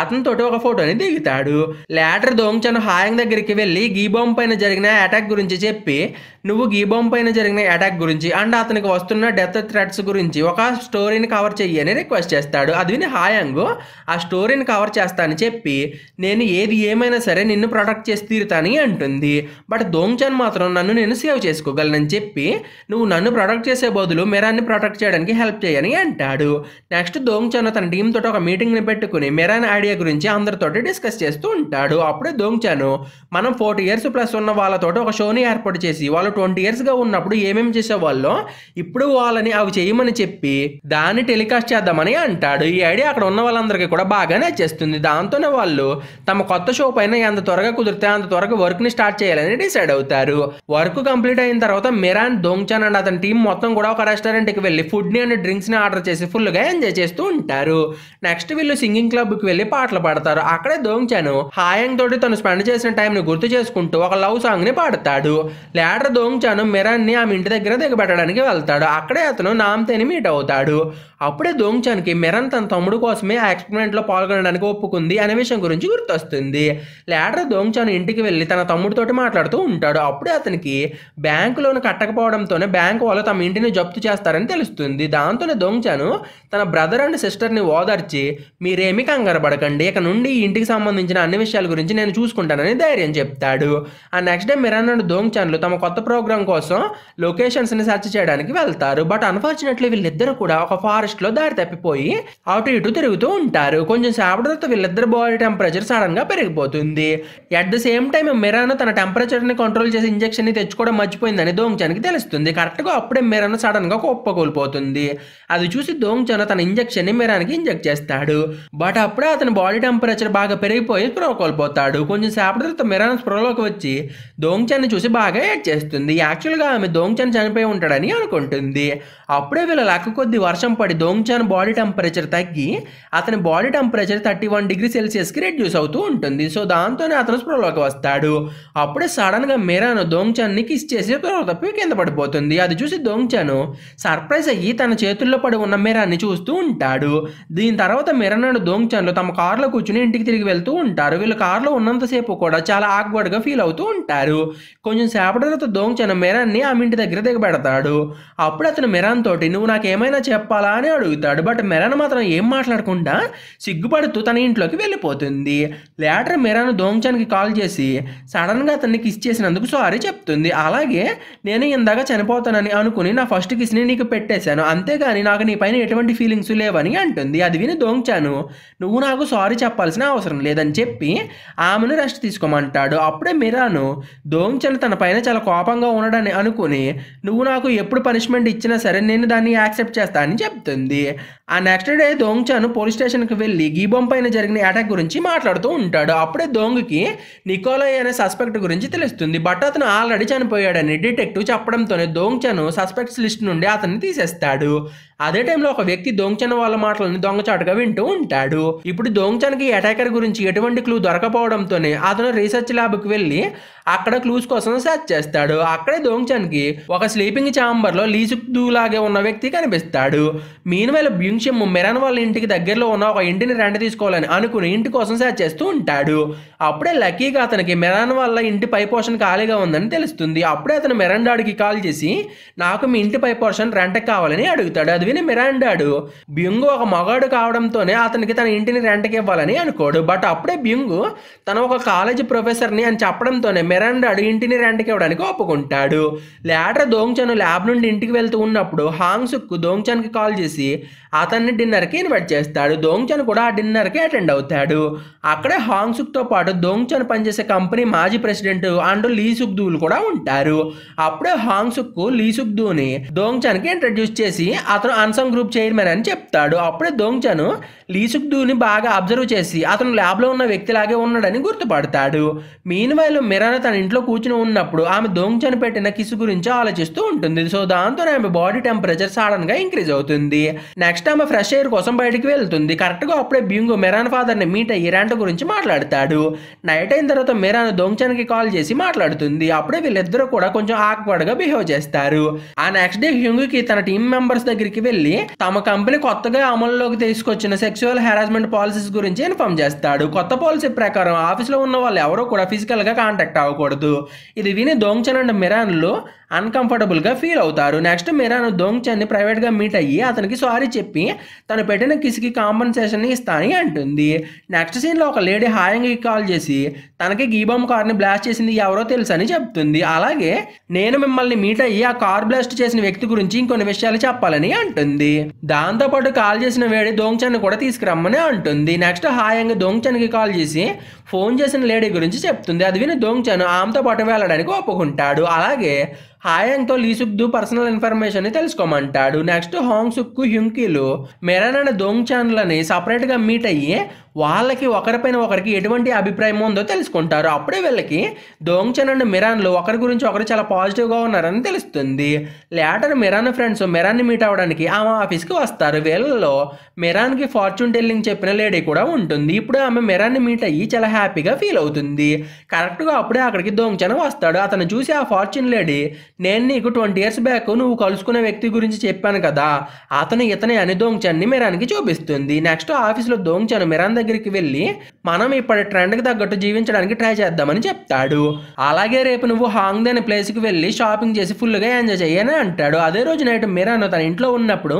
అతనితోటి ఒక ఫోటోని దిగుతాడు. లేటర్ దోంగ్చాన్ హాయాంగ్ దగ్గరికి వెళ్ళి గీ బాంబ్ పైన జరిగిన అటాక్ గురించి చెప్పి నువ్వు గీ బాంబ్ పైన జరిగిన అటాక్ గురించి అండ్ అతనికి వస్తున్న డెత్ థ్రెట్స్ గురించి ఒక స్టోరీని కవర్ చెయ్యని రిక్వెస్ట్ చేస్తాడు. అది విని హాయాంగ్ ఆ స్టోరీని కవర్ చేస్తానని చెప్పి నేను ఏది ఏమైనా సరే నిన్ను ప్రొటెక్ట్ చేసి తీరుతాని అంటుంది. బట్ దోంగ్చాన్ మాత్రం నన్ను నేను సేవ్ చేసుకోగలనని చెప్పి నువ్వు నన్ను ప్రొటెక్ట్ చేసే బదులు మెరాన్ని ప్రొటెక్ట్ చేయడానికి హెల్ప్ చేయని అంటాడు. నెక్స్ట్ దోంగ్చాన్ తన టీం తోటి ఒక మీటింగ్ ని పెట్టుకుని మెరాన్ ఐడియా గురించి అందరితోటి డిస్కస్ చేస్తూ ఉంటాడు. అప్పుడే దోంగ్చాన్ మనం 40 years ప్లస్ ఉన్న వాళ్ళతో ఒక షోని ఏర్పాటు చేసి వాళ్ళు 20 years గా ఉన్నప్పుడు ఏమేమి చేసేవాళ్ళో ఇప్పుడు వాళ్ళని అవి చేయమని చెప్పి దాన్ని టెలికాస్ట్ చేద్దామని అంటాడు. ఈ ఐడియా అక్కడ ఉన్న వాళ్ళందరికీ కూడా బాగా నచ్చేస్తుంది. దాంతోనే వాళ్ళు తమ కొత్త షో పైన ఎంత త్వరగా కుదిరితే అంత త్వరగా వర్క్ ని స్టార్ట్ చేయాలని డిసైడ్ అవుతారు. వర్క్ కంప్లీట్ అయిన తర్వాత మెరాన్, దోంగ్చాన్ అండ్ అతని టీం మొత్తం కూడా ఒక రెస్టారెంట్ కి వెళ్ళి ఫుడ్ ని అండ్ డ్రింక్స్ ని ఆర్డర్ చేసి ఫుల్ గా ఎంజాయ్ చేస్తూ ఉంటారు. నెక్స్ట్ వీళ్ళు సింగింగ్ క్లబ్ కి వెళ్ళి పాటలు పాడతారు. అక్కడే దోంగ్చాన్ హాయాంగ్ తోటి తను స్పెండ్ చేసిన టైం ని గుర్తు చేసుకుంటూ ఒక లవ్ సాంగ్ ని పాడతాడు. లేటర్ దోంగ్చాన్ మెరాన్ ని ఆమె ఇంటి దగ్గర దిగబెట్టడానికి వెళ్తాడు. అక్కడే అతను నామ్తేని మీట్ అవుతాడు. అప్పుడే దోంగ్చాన్ కి మెరాన్ తన తమ్ముడు కోసమే ఆ ఎక్స్పెరిమెంట్ లో పాల్గొనడానికి ఒప్పుకుంది అనే విషయం గురించి గుర్తొస్తుంది. లేటర్ దోంగ్చాన్ ఇంటికి వెళ్ళి తన తమ్ముడితోటి మాట్లాడుతూ ఉంటాడు. అప్పుడే అతనికి బ్యాంకు లోన్ కట్టకపోవడంతోనే బ్యాంకు వాళ్ళు తమ ఇంటిని జప్తు చేస్తారని తెలుస్తుంది. దాంతోనే దోంగ్చాన్ తన బ్రదర్ అండ్ సిస్టర్ ని ఓదార్చి మీరేమీ కంగారు పడకండి, ఇక నుండి ఈ ఇంటికి సంబంధించిన అన్ని విషయాల గురించి నేను చూసుకుంటానని ధైర్యం చెప్తాడు. ఆ నెక్స్ట్ డే మెరాన్ అండ్ దోంగ్చాన్లు తమ కొత్త ప్రోగ్రామ్ కోసం లొకేషన్స్ ని సెర్చ్ చేయడానికి వెళ్తారు. బట్ అన్ఫార్చునేట్లీ వీళ్ళిద్దరు కూడా ఒక ఫారెస్ట్ లో దారి తప్పిపోయి అటు ఇటు తిరుగుతూ ఉంటారు. కొంచెం సేపటి తర్వాత వీళ్ళిద్దరు బాడీ టెంపరేచర్ సడన్ గా పెరిగిపోతుంది. At the same time Meron తన టెంపరేచర్ ని కంట్రోల్ చేసి ఇంజెక్షన్ ని తెచ్చుకోవడం మర్చిపోయిందని దోంగ్చాన్ కి తెలుస్తుంది. కరెక్ట్ గా అప్పుడే మెరాన్ సడన్ గా కుప్పకూలిపోతుంది. అది చూసి దోంగ్చాన్ తన ఇంజెక్షన్ ని మెరాన్ కి ఇంజెక్ట్ చేస్తాడు. బట్ అప్పుడే అతని బాడీ టెంపరేచర్ బాగా పెరిగిపోయి స్ప్రో కోల్పోతాడు. కొంచెం సేపటి తర్వాత మెరాన్ స్ప్రోలోకి వచ్చి దోంగ్చాన్ ని చూసి బాగా ఏడ్ చేస్తుంది. యాక్చువల్ గా ఆమె దోంగ్చాన్ చనిపోయి ఉంటాడని అనుకుంటుంది. అప్పుడే వీళ్ళ లక్క కొద్ది వర్షం పడి దోంగ్చాన్ బాడీ టెంపరేచర్ తగ్గి అతని బాడీ టెంపరేచర్ 31 degrees Celsius కి రెడ్యూస్ అవుతూ ఉంటుంది. సో దాంతోనే అతను స్ప్రోలోకి వస్తాడు. అప్పుడే సడన్ గా మెరాన్ దోంగ్చాన్ ని కిస్ చేసి స్ప్రో తప్పి కింద పడిపోతుంది. అది చూసి దోంగ్చాన్ సర్ప్రైజ్ అయ్యి తన చేతుల్లో పడి ఉన్న మెరాన్ ని చూస్తూ ఉంటాడు. దీని తర్వాత మెరాన్ అండ్ దోంగ్చాన్లు తమ కారులో కూర్చుని ఇంటికి తిరిగి వెళ్తూ ఉంటారు. వీళ్ళు కారులో ఉన్నంతసేపు కూడా చాలా ఆక్వర్డ్ గా ఫీల్ అవుతూ ఉంటారు. కొంచెం సేపటి తర్వాత దోంగ్చాన్ మెరాన్ ని ఆమె ఇంటి దగ్గర దిగబెడతాడు. అప్పుడు అతను మెరాన్ తోటి నువ్వు నాకు ఏమైనా చెప్పాలా అని అడుగుతాడు. బట్ మెరాన్ మాత్రం ఏం మాట్లాడకుండా సిగ్గుపడుతూ తన ఇంట్లోకి వెళ్ళిపోతుంది. లేటర్ మెరాన్ దోంగ్చాన్ కి కాల్ చేసి సడన్ గా అతన్ని కిస్ చేసినందుకు సారీ చెప్తుంది. అలాగే నేను ఇందాక చనిపోతానని అనుకుని నా ఫస్ట్ కిస్ ని నీకు పెట్టేశాను, అంతేగాని నాకు నీ పైన ఎటువంటి ఫీలింగ్స్ లేవని అంటుంది. అది విని దోంగ్చాన్ నువ్వు నాకు సారీ చెప్పాల్సిన అవసరం లేదని చెప్పి ఆమెను రెస్ట్ తీసుకోమంటాడు. అప్పుడే మెరాన్ దోంగ్చాన్ తన పైన చాలా కోపంగా ఉండడని అనుకుని నువ్వు నాకు ఎప్పుడు పనిష్మెంట్ ఇచ్చినా సరే నేను దాన్ని యాక్సెప్ట్ చేస్తా అని చెప్తుంది. ఆ నెక్స్ట్ డే దోంగ్చాన్ పోలీస్ స్టేషన్కి వెళ్ళి గీ బాంబ్ పైన జరిగిన అటాక్ గురించి మాట్లాడుతూ ఉంటాడు. అప్పుడే దోంగ్కి నికోలాయ్ అనే సస్పెక్ట్ గురించి తెలుస్తుంది. బట్ అతను ఆల్రెడీ చనిపోయాడని డిటెక్టివ్ చెప్పడంతోనే దోంగ్చాన్ సస్పెక్ట్స్ లిస్ట్ నుండి అతన్ని తీసేస్తాడు. అదే టైంలో ఒక వ్యక్తి దోంగ్చాన్ వాళ్ళ మాటలను దొంగచాటుగా వింటూ ఉంటాడు. ఇప్పుడు దోంగ్చాన్కి అటాకర్ గురించి ఎటువంటి క్లూ దొరకపోవడంతోనే అతను రీసెర్చ్ ల్యాబ్కి వెళ్ళి అక్కడ క్లూస్ కోసం సెర్చ్ చేస్తాడు. అక్కడే దోంగ్చాన్కి ఒక స్లీపింగ్ ఛాంబర్ లో లీ సుక్దు లాగే ఉన్న వ్యక్తి కనిపిస్తాడు. మీన్వేళ బ్యూంగ్షిమ్ మెరాన్ వాళ్ళ ఇంటికి దగ్గరలో ఉన్న ఒక ఇంటిని రెంట్ తీసుకోవాలని అనుకుని ఇంటి కోసం సెర్చ్ చేస్తూ ఉంటాడు. అప్పుడే లక్కీగా అతనికి మెరాన్ వాళ్ళ ఇంటి పై పోర్షన్ ఖాళీగా ఉందని తెలుస్తుంది. అప్పుడే అతను మెరాన్ డాడికి కాల్ చేసి నాకు మీ ఇంటి పై పోర్షన్ రెంట్కి కావాలని అడుగుతాడు. అది విని మెరాన్ డాడు బ్యూంగ్ ఒక మగాడు కావడంతోనే అతనికి తన ఇంటిని రెంట్కి ఇవ్వాలని అనుకోడు. బట్ అప్పుడే బ్యూంగ్ తన ఒక కాలేజీ ప్రొఫెసర్ని అని చెప్పడంతోనే మెరాన్ డాడు ఇంటిని రెంట్కి ఇవ్వడానికి ఒప్పుకుంటాడు. లేటర్ దోంగ్చాన్ ల్యాబ్ నుండి ఇంటికి వెళ్తూ ఉన్నప్పుడు హాంగ్ సుక్ దోంగ్చాన్కి కాల్ చేసి అతన్ని డిన్నర్కి ఇన్వైట్ చేస్తాడు. దోంగ్చాన్ కూడా ఆ డిన్నర్కి అటెండ్ అవుతాడు. అక్కడే హాంగ్ సుక్తో పాటు దోంగ్చాన్ పనిచేసే కంపెనీ మాజీ ప్రెసిడెంట్ అండ్ లీ సుక్దూలు కూడా ఉంటారు. అప్పుడే హాంగ్ సుక్ లీ సుక్దూని దోంగ్చాన్కి ఇంట్రడ్యూస్ చేసి అతను అన్సంగ్ గ్రూప్ చైర్మన్ అని చెప్తాడు. అప్పుడే దోంగ్చాను లీసుక్దూని బాగా అబ్జర్వ్ చేసి అతను ల్యాబ్లో ఉన్న వ్యక్తిలాగే ఉన్నాడని గుర్తుపడతాడు. మీన్వైల్ మిరాన్ తన ఇంట్లో కూర్చుని ఉన్నప్పుడు ఆమె దోంగ్చాను పెట్టిన కిస్ గురించి ఆలోచిస్తూ ఉంటుంది. సో దాంతో ఆమె బాడీ టెంపరేచర్ సడన్ గా ఇంక్రీజ్ అవుతుంది. నెక్స్ట్ ఆమె ఫ్రెష్ ఎయిర్ కోసం బయటికి వెళ్తుంది. కరెక్ట్ గా అప్పుడే బ్యూంగ్ మిరాన్ ఫాదర్ ని మీట్ అయ్యి రెంట్ గురించి మాట్లాడతాడు. నైట్ అయిన తర్వాత మిరాన్ దోంగ్చాన్కి కాల్ చేసి మాట్లాడుతుంది. అప్పుడే వీళ్ళిద్దరూ కూడా కొంచెం ఆక్వర్డ్ గా బిహేవ్ చేస్తారు. ఆ నెక్స్ట్ డే హ్యూంగ్ కి తన టీమ్ మెంబర్స్ దగ్గరికి వెళ్లి తమ కంపెనీ కొత్తగా అమలులోకి తీసుకొచ్చిన సెక్సువల్ హెరాస్మెంట్ పాలసీస్ గురించి ఇన్ఫార్మ్ చేస్తాడు. కొత్త పాలసీ ప్రకారం ఆఫీస్లో ఉన్న వాళ్ళు ఎవరో కూడా ఫిజికల్ గా కాంటాక్ట్ అవ్వకూడదు. ఇది విని దోంగ్చాన్ అండ్ మిరాన్లు అన్కంఫర్టబుల్ గా ఫీల్ అవుతారు. నెక్స్ట్ మిరాన్ దోంగ్చాన్ ని ప్రైవేట్ గా మీట్ అయ్యి అతనికి సారీ చెప్పి తను పెట్టిన కిస్కి కాంపన్సేషన్ ఇస్తానని అంటుంది. నెక్స్ట్ సీన్ లో ఒక లేడీ హాయంగ్ కి కాల్ చేసి తనకి గీబామ్ కార్ ని బ్లాస్ట్ చేసింది ఎవరో తెలుసని చెప్తుంది. అలాగే నేను మిమ్మల్ని మీట్ అయ్యి ఆ కార్ బ్లాస్ట్ చేసిన వ్యక్తి గురించి ఇంకొన్ని విషయాలు చెప్పాలని అంటుంది. దాంతో పాటు కాల్ చేసిన వేడి దోంగ్చాన్ కూడా తీసుకురమ్మని అంటుంది. నెక్స్ట్ హాయంగ్ దోంగ్చాన్ కి కాల్ చేసి ఫోన్ చేసిన లేడీ గురించి చెప్తుంది. అది విని దోంగ్చాన్ ఆమెతో పాటు వెళ్ళడానికి ఒప్పుకుంటాడు. అలాగే హాయంగ్తో లీసుక్దు పర్సనల్ ఇన్ఫర్మేషన్ ని తెలుసుకోమంటాడు. నెక్స్ట్ హాంగ్ సుక్ హ్యుంకీలు మిరాన్ అండ్ దోంగ్చాన్లని సపరేట్ గా మీట్ అయ్యి వాళ్ళకి ఒకరిపైన ఒకరికి ఎటువంటి అభిప్రాయం ఉందో తెలుసుకుంటారు. అప్పుడే వీళ్ళకి దోంగ్చాన్ అండ్ మిరాన్లు ఒకరి గురించి ఒకరు చాలా పాజిటివ్గా ఉన్నారని తెలుస్తుంది. లేటర్ మిరాన్ ఫ్రెండ్స్ మిరాన్ని మీట్ అవ్వడానికి ఆమె ఆఫీస్కి వస్తారు. వీళ్ళలో మిరాన్కి ఫార్చ్యూన్ టెల్లింగ్ చెప్పిన లేడీ కూడా ఉంటుంది. ఇప్పుడు ఆమె మిరాన్ని మీట్ అయ్యి చాలా హ్యాపీగా ఫీల్ అవుతుంది. కరెక్ట్గా అప్పుడే అక్కడికి దోంగ్చాన్ వస్తాడు. అతను చూసి ఆ ఫార్చ్యూన్ లేడీ, నేను నీకు 20 years బ్యాక్ నువ్వు కలుసుకునే వ్యక్తి గురించి చెప్పాను కదా, ఇతనే అని దోంగ్చాన్ని మిరాన్కి చూపిస్తుంది. నెక్స్ట్ ఆఫీస్లో దోంగ్చాన్ మిరాన్ దగ్గరికి వెళ్ళి మనం ఇప్పటి ట్రెండ్కి తగ్గట్టు జీవించడానికి ట్రై చేద్దామని చెప్తాడు. అలాగే రేపు నువ్వు హాంగ్దే అనే ప్లేస్కి వెళ్ళి షాపింగ్ చేసి ఫుల్గా ఎంజాయ్ చేయని అంటాడు. అదే రోజు నైట్ మిరాన్ తన ఇంట్లో ఉన్నప్పుడు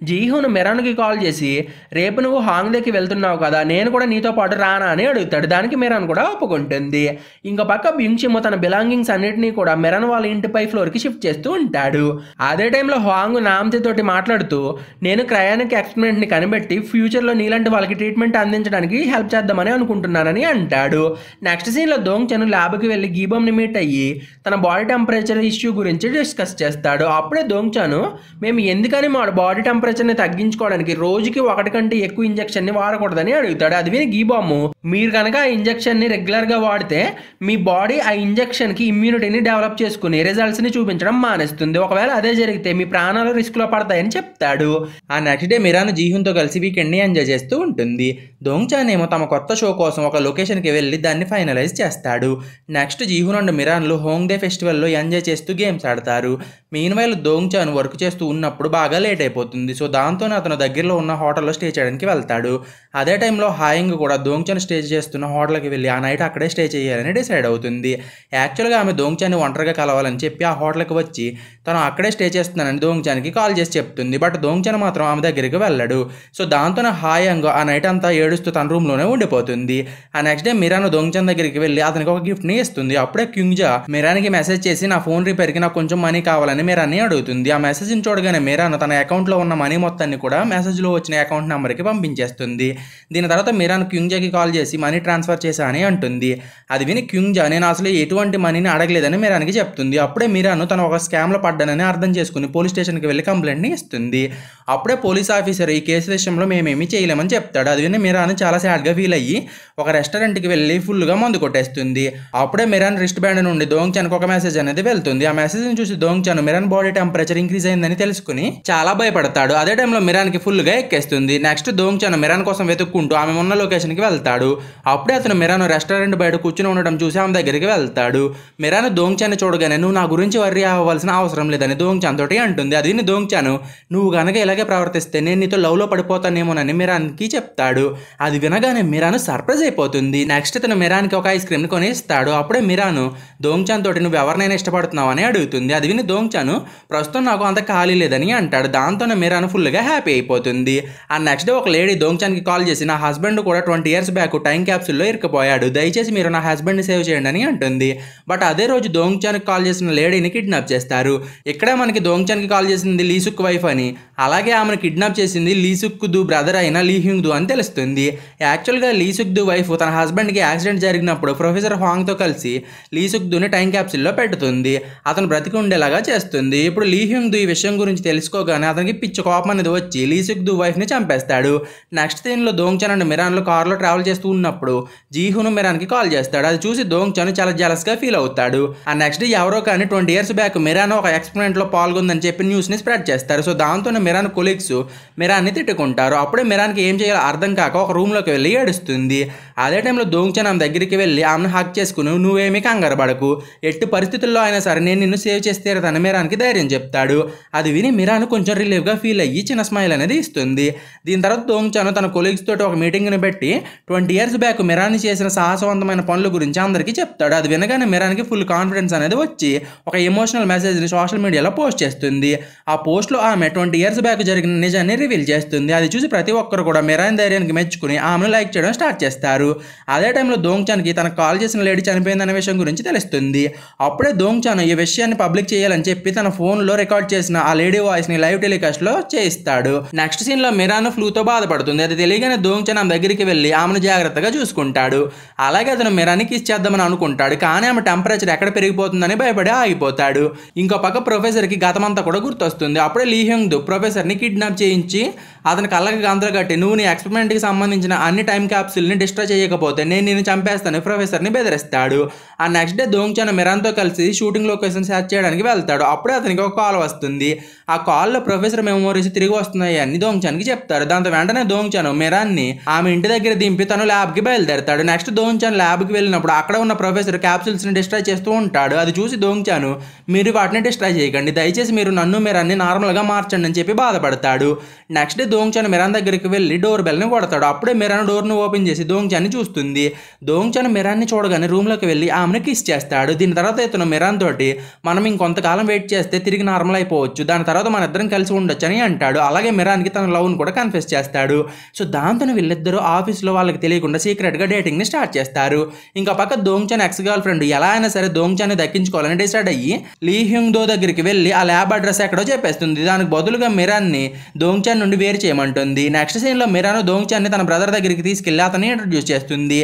జీహూన్ మిరాన్కి కాల్ చేసి రేపు నువ్వు హాంగ్దేకి వెళ్తున్నావు కదా, నేను కూడా నీతో పాటు రానా అని అడుగుతాడు. దానికి మిరాన్ కూడా ఒప్పుకుంటుంది. ఇంకో పక్క బింగ్షిమో తన బిలాంగింగ్స్ అన్నిటినీ కూడా మిరాన్ వాళ్ళ ఇంటిపై ఫ్లోర్కి షిఫ్ట్ చేస్తూ ఉంటాడు. అదే టైంలో హాంగ్ నామ్తే తోటి మాట్లాడుతూ నేను క్రయానిక్ ఎక్స్పెరిమెంట్ని కనిపెట్టి ఫ్యూచర్లో నీలాంటి వాళ్ళకి ట్రీట్మెంట్ అందించడానికి హెల్ప్ చేద్దామని అనుకుంటున్నానని అంటాడు. నెక్స్ట్ సీన్లో దోంగ్చాన్ ల్యాబ్కి వెళ్ళి గీబామ్ని మీట్ అయ్యి తన బాడీ టెంపరేచర్ ఇష్యూ గురించి డిస్కస్ చేస్తాడు. అప్పుడే దోంగ్చాన్ మేము ఎందుకని మా బాడీ టెంపరేచర్ని తగ్గించుకోవడానికి రోజుకి 1 కంటే ఎక్కువ ఇంజెక్షన్ని వాడకూడదని అడుగుతాడు. అది విని గీబామ్, మీరు కనుక ఆ ఇంజెక్షన్ని రెగ్యులర్గా వాడితే మీ బాడీ ఆ ఇంజెక్షన్కి ఇమ్యూనిటీని డెవలప్ చేసుకుని రిజల్ట్స్ని చూపించడం మానేస్తుంది. ఒకవేళ అదే జరిగితే మీ ప్రాణాలు రిస్క్లో పడతాయని చెప్తాడు. ఆ నెక్స్ట్ డే మిరాన్ జీహున్తో కలిసి వీకెండ్ని ఎంజాయ్ చేస్తూ ఉంటుంది. దోంగ్చాన్ ఏమో తమ కొత్త షో కోసం ఒక లొకేషన్కి వెళ్ళి దాన్ని ఫైనలైజ్ చేస్తాడు. నెక్స్ట్ జీహున్ అండ్ మిరాన్లు హోంగ్డే ఫెస్టివల్లో ఎంజాయ్ చేస్తూ గేమ్స్ ఆడతారు. మీన్వైల్ దోంగ్చాన్ వర్క్ చేస్తూ ఉన్నప్పుడు బాగా లేట్ అయిపోతుంది. సో దాంతోనే అతను దగ్గరలో ఉన్న హోటల్లో స్టే చేయడానికి వెళ్తాడు. అదే టైంలో హాయింగ్ కూడా దోంగ్చాన్ స్టే చేస్తున్న హోటల్కి వెళ్ళి ఆ నైట్ అక్కడే స్టే చేయాలని డిసైడ్ అవుతుంది. యాక్చువల్గా ఆమె దోంగ్చాన్ని ఒంటరిగా కలవాలని చెప్పి ఆ హోటల్కి వచ్చి తను అక్కడే స్టే చేస్తున్నానని దోంగ్చాన్కి కాల్ చేసి చెప్తుంది. బట్ దోంగ్చాన్ మాత్రం ఆమె దగ్గరికి వెళ్ళడు. సో దాంతోనే హాయంగ్ ఆ నైట్ అంతా ఏడుస్తూ తన రూమ్లోనే ఉండిపోతుంది. ఆ నెక్స్ట్ డే మిరాన్ దోంగ్చాన్ దగ్గరికి వెళ్ళి అతనికి ఒక గిఫ్ట్ని ఇస్తుంది. అప్పుడే క్యుంగ్జా మిరాన్కి మెసేజ్ చేసి నా ఫోన్ రిపేర్కి నాకు కొంచెం మనీ కావాలని మిరాన్ని అడుగుతుంది. ఆ మెసేజ్ని చూడగానే మిరాన్ తన అకౌంట్లో ఉన్న మనీ మొత్తాన్ని కూడా మెసేజ్లో వచ్చిన అకౌంట్ నెంబర్కి పంపించేస్తుంది. దీని తర్వాత మిరాన్ క్యుంగ్జాకి కాల్ చేసి మనీ ట్రాన్స్ఫర్ చేశా అని అంటుంది. అది విని క్యుంగ్జా నేను అసలు ఎటువంటి మనీని అడగలేదని మిరాన్కి చెప్తుంది. అప్పుడే మిరాన్ తను ఒక స్కామ్లో పడ్డానని అర్థం చేసుకుని పోలీస్ స్టేషన్కి వెళ్ళి కంప్లైంట్ని ఇస్తుంది. అప్పుడే పోలీస్ ఆఫీసర్ ఈ కేసు విషయంలో మేమేమీ చేయలేమని చెప్తాడు. అది విని మిరాన్ చాలా సాడ్గా ఫీల్ అయ్యి ఒక రెస్టారెంట్కి వెళ్ళి ఫుల్గా మందు కొట్టేస్తుంది. అప్పుడే మిరాన్ రిస్ట్ బ్యాండ్ నుండి దోంగ్చాన్కి ఒక మెసేజ్ అనేది వెళ్తుంది. ఆ మెసేజ్ని చూసి దోంగ్చాన్ మిరాన్ బాడీ టెంపరేచర్ ఇంక్రీజ్ అయిందని తెలుసుకుని చాలా భయపడతాడు. అదే టైంలో మిరాన్కి ఫుల్గా ఎక్కేస్తుంది. నెక్స్ట్ దోంగ్చాన్ మిరాన్ కోసం వెతుక్కుంటూ ఆమె ఉన్న లొకేషన్కి వెళ్తాడు. అప్పుడే అతను మిరాన్ రెస్టారెంట్ బయట కూర్చుని ఉండడం చూసి ఆమె దగ్గరికి వెళ్తాడు. మిరాన్ దోంగ్చాన్ని చూడగానే నువ్వు నా గురించి వర్రీ అవ్వాల్సిన అవసరం లేదని దోంగ్చాన్ తోటి అంటుంది. అది దోంగ్చాన్ నువ్వు గనక ఇలాగే ప్రవర్తిస్తే నేను నీతో లవ్లో పడిపోతానేమోనని మిరాన్కి చెప్తాడు. అది వినగానే మిరాన్ సర్ప్రైజ్ అయిపోతుంది. నెక్స్ట్ తను మిరాన్కి ఒక ఐస్ క్రీమ్ని కొని ఇస్తాడు. అప్పుడే మిరాన్ దోంగ్చాన్ తోటి నువ్వు ఎవరినైనా ఇష్టపడుతున్నావు అని అడుగుతుంది. అది విని దోంగ్చాన్ ప్రస్తుతం నాకు అంత ఖాళీ లేదని అంటాడు. దాంతోనే మిరాన్ ఫుల్గా హ్యాపీ అయిపోతుంది. ఆ నెక్స్ట్ డే ఒక లేడీ దోంగ్చాన్కి కాల్ చేసి నా హస్బెండ్ కూడా 20 years బ్యాక్ టైం క్యాప్సూల్లో ఇరుక్కుపోయాడు, దయచేసి మీరు నా హస్బెండ్ని సేవ్ చేయండి అని అంటుంది. బట్ అదే రోజు దోంగ్చాన్కి కాల్ చేసిన లేడీని కిడ్నాప్ చేస్తారు. ఇక్కడే మనకి దోంగ్చాన్కి కాల్ చేసింది లీసుక్ వైఫ్ అని, అలాగే ఆమెను కిడ్నాప్ చేసింది లీసుక్ దు బ్రదర్ అయిన లీ హ్యూంగ్ దు అని తెలుస్తుంది. యాక్చువల్గా లీసుక్ దు వైఫ్ తన హస్బెండ్కి యాక్సిడెంట్ జరిగినప్పుడు ప్రొఫెసర్ హాంగ్తో కలిసి లీసుక్ దుని టైం క్యాప్సూల్లో పెడుతుంది. అతను బ్రతికి ఉండేలాగా చేస్తుంది. తెలుస్తుంది. ఇప్పుడు లీ హ్యూంగ్ దు ఈ విషయం గురించి తెలుసుకోగానే అతనికి పిచ్చి కోపం అనేది వచ్చి లీ సుక్ దు వైఫ్ ని చంపేస్తాడు. నెక్స్ట్ సీన్ లో దోంగ్ చన్ అండ్ మిరాన్ లో కారులో ట్రావెల్ చేస్తూ ఉన్నప్పుడు జీహును మిరాన్ కి కాల్ చేస్తాడు. అది చూసి దోంగ్ చన్ చాలా జెలస్ గా ఫీల్ అవుతాడు. ఆ నెక్స్ట్ ఎవరో కానీ 20 years బ్యాక్ మిరాన్ ఒక ఎక్స్పెరిమెంట్ లో పాల్గొందని చెప్పి న్యూస్ ని స్ప్రెడ్ చేస్తారు. సో దాంతో మిరాన్ కొలీగ్స్ మిరాన్ ని తిట్టుకుంటారు. అప్పుడే మిరాన్ కి ఏం చేయాలో అర్థం కాక ఒక రూమ్ లోకి వెళ్ళి ఏడుస్తుంది. అదే టైంలో దోంగ్ చన్ ఆమె దగ్గరికి వెళ్ళి ఆమెను హక్ చేసుకుని నువ్వేమీ కంగారు పడకు, ఎట్టి పరిస్థితుల్లో అయినా సరే నేను నిన్ను సేవ్ చేసి తీరతాను మిరాన్కి ధైర్యం చెప్తాడు. అది విని మిరాన్ కొంచెం రిలీఫ్ గా ఫీల్ అయ్యి చిన్న స్మైల్ అనేది ఇస్తుంది. దీని తర్వాత దోంగ్ చన్ తన కొలీగ్స్ తోటి ఒక మీటింగ్ ని పెట్టి 20 years బ్యాక్ మిరాన్ చేసిన సాహసవంతమైన పనుల గురించి అందరికీ చెప్తాడు. అది వినగానే మిరాన్కి ఫుల్ కాన్ఫిడెన్స్ అనేది వచ్చి ఒక ఎమోషనల్ మెసేజ్ ని సోషల్ మీడియాలో పోస్ట్ చేస్తుంది. ఆ పోస్ట్ లో ఆమె 20 years బ్యాక్ జరిగిన నిజాన్ని రివీల్ చేస్తుంది. అది చూసి ప్రతి ఒక్కరు కూడా మిరాన్ ధైర్యానికి మెచ్చుకుని ఆమెను లైక్ చేయడం స్టార్ట్ చేస్తారు. అదే టైంలో దోంగ్ చన్ కి తనకు కాల్ చేసిన లేడీ చనిపోయిందనే విషయం గురించి తెలుస్తుంది. అప్పుడే దోంగ్ చన్ ఈ విషయాన్ని పబ్లిక్ చేయాలని చెప్పి తన ఫోన్ లో రికార్డ్ చేసిన ఆ లేడీ వాయిస్ ని లైవ్ టెలికాస్ట్ లో చేయిస్తాడు. నెక్స్ట్ సీన్ లో మిరాన్ ఫ్లూతో బాధపడుతుంది. అది తెలియగానే దోంగ్ చన్ ఆమె దగ్గరికి వెళ్ళి ఆమెను జాగ్రత్తగా చూసుకుంటాడు. అలాగే అతను మిరాన్ని కిస్ చేద్దామని అనుకుంటాడు. కానీ ఆమె టెంపరేచర్ ఎక్కడ పెరిగిపోతుందని భయపడి ఆగిపోతాడు. ఇంకో పక్క ప్రొఫెసర్ కి గతమంతా కూడా గుర్తొస్తుంది. అప్పుడే లీ హ్యూంగ్ దు ప్రొఫెసర్ ని కిడ్నాప్ చేయించి అతని కళ్ళకి గంతలు కట్టి నువ్వు నీ ఎక్స్పెరిమెంట్ కి సంబంధించిన అన్ని టైం క్యాప్సూల్ ని డిస్ట్రాయ్ చేయకపోతే నేను నిన్ను చంపేస్తాను ప్రొఫెసర్ ని బెదిరిస్తాడు. ఆ నెక్స్ట్ డే దోంగ్ చన్ మిరాన్ తో కలిసి షూటింగ్ లొకేషన్ సెర్చ్ చేయడానికి వెళ్తాడు. అప్పుడే అతనికి ఒక కాల్ వస్తుంది. ఆ కాల్ లో ప్రొఫెసర్ మెమోరీస్ తిరిగి వస్తున్నాయి అని దోంగ్ చన్ కి చెప్తారు. దాంతో వెంటనే దోంగ్ చన్ మిరాన్ ని ఆమె ఇంటి దగ్గర దింపి తను ల్యాబ్ కి బయలుదేరతాడు. నెక్స్ట్ దోంగ్ చన్ ల్యాబ్ కి వెళ్ళినప్పుడు అక్కడ ఉన్న ప్రొఫెసర్ క్యాప్సూల్స్ ని డిస్ట్రాయ్ చేస్తూ ఉంటాడు. అది చూసి దోంగ్ చన్ మీరు వాటిని డిస్ట్రాయ్ చేయకండి, దయచేసి మీరు నన్ను మిరాన్ని నార్మల్ గా మార్చండి అని చెప్పి బాధపడతాడు. నెక్స్ట్ డే దోంగ్ చన్ మిరాన్ దగ్గరికి వెళ్ళి డోర్ బెల్ ని కొడతాడు. అప్పుడే మిరాన్ డోర్ ను ఓపెన్ చేసి దోంగ్ చన్ ని చూస్తుంది. దోంగ్ చన్ మిరాన్ ని చూడగానే రూమ్ లోకి వెళ్ళి ఆమెను కిస్ చేస్తాడు. దీని తర్వాత ఇతను మిరాన్ తోటి మనం ఇంకొంతకాలం వెయిట్ చేస్తే తిరిగి నార్మల్ అయిపోవచ్చు, దాని తర్వాత మన ఇద్దరం కలిసి ఉండొచ్చు అని అంటాడు. అలాగే మిరాన్ కి తన లవ్ ను కూడా కన్ఫెస్ చేస్తాడు. సో దాంతో వీళ్ళిద్దరూ ఆఫీస్ లో వాళ్ళకి తెలియకుండా సీక్రెట్ గా డేటింగ్ ని స్టార్ట్ చేస్తారు. ఇంకా పక్క దోంగ్ చన్ ఎక్స్ గర్ల్ ఫ్రెండ్ ఎలా అయినా సరే దోంగ్ చన్ ని దక్కించుకోవాలని డిసైడ్ అయ్యి లీ హ్యూంగ్ దో దగ్గరికి వెళ్ళి ఆ ల్యాబ్ అడ్రస్ ఎక్కడో చెప్పేస్తుంది. దానికి బదులుగా మిరాన్ ని దోంగ్ చన్ నుండి వేరు చేయమంటుంది. నెక్స్ట్ సీన్ లో మిరాన్ దోంగ్ చన్ ని తన బ్రదర్ దగ్గరికి తీసుకెళ్లి అతన్ని ఇంట్రడ్యూస్ చేస్తుంది.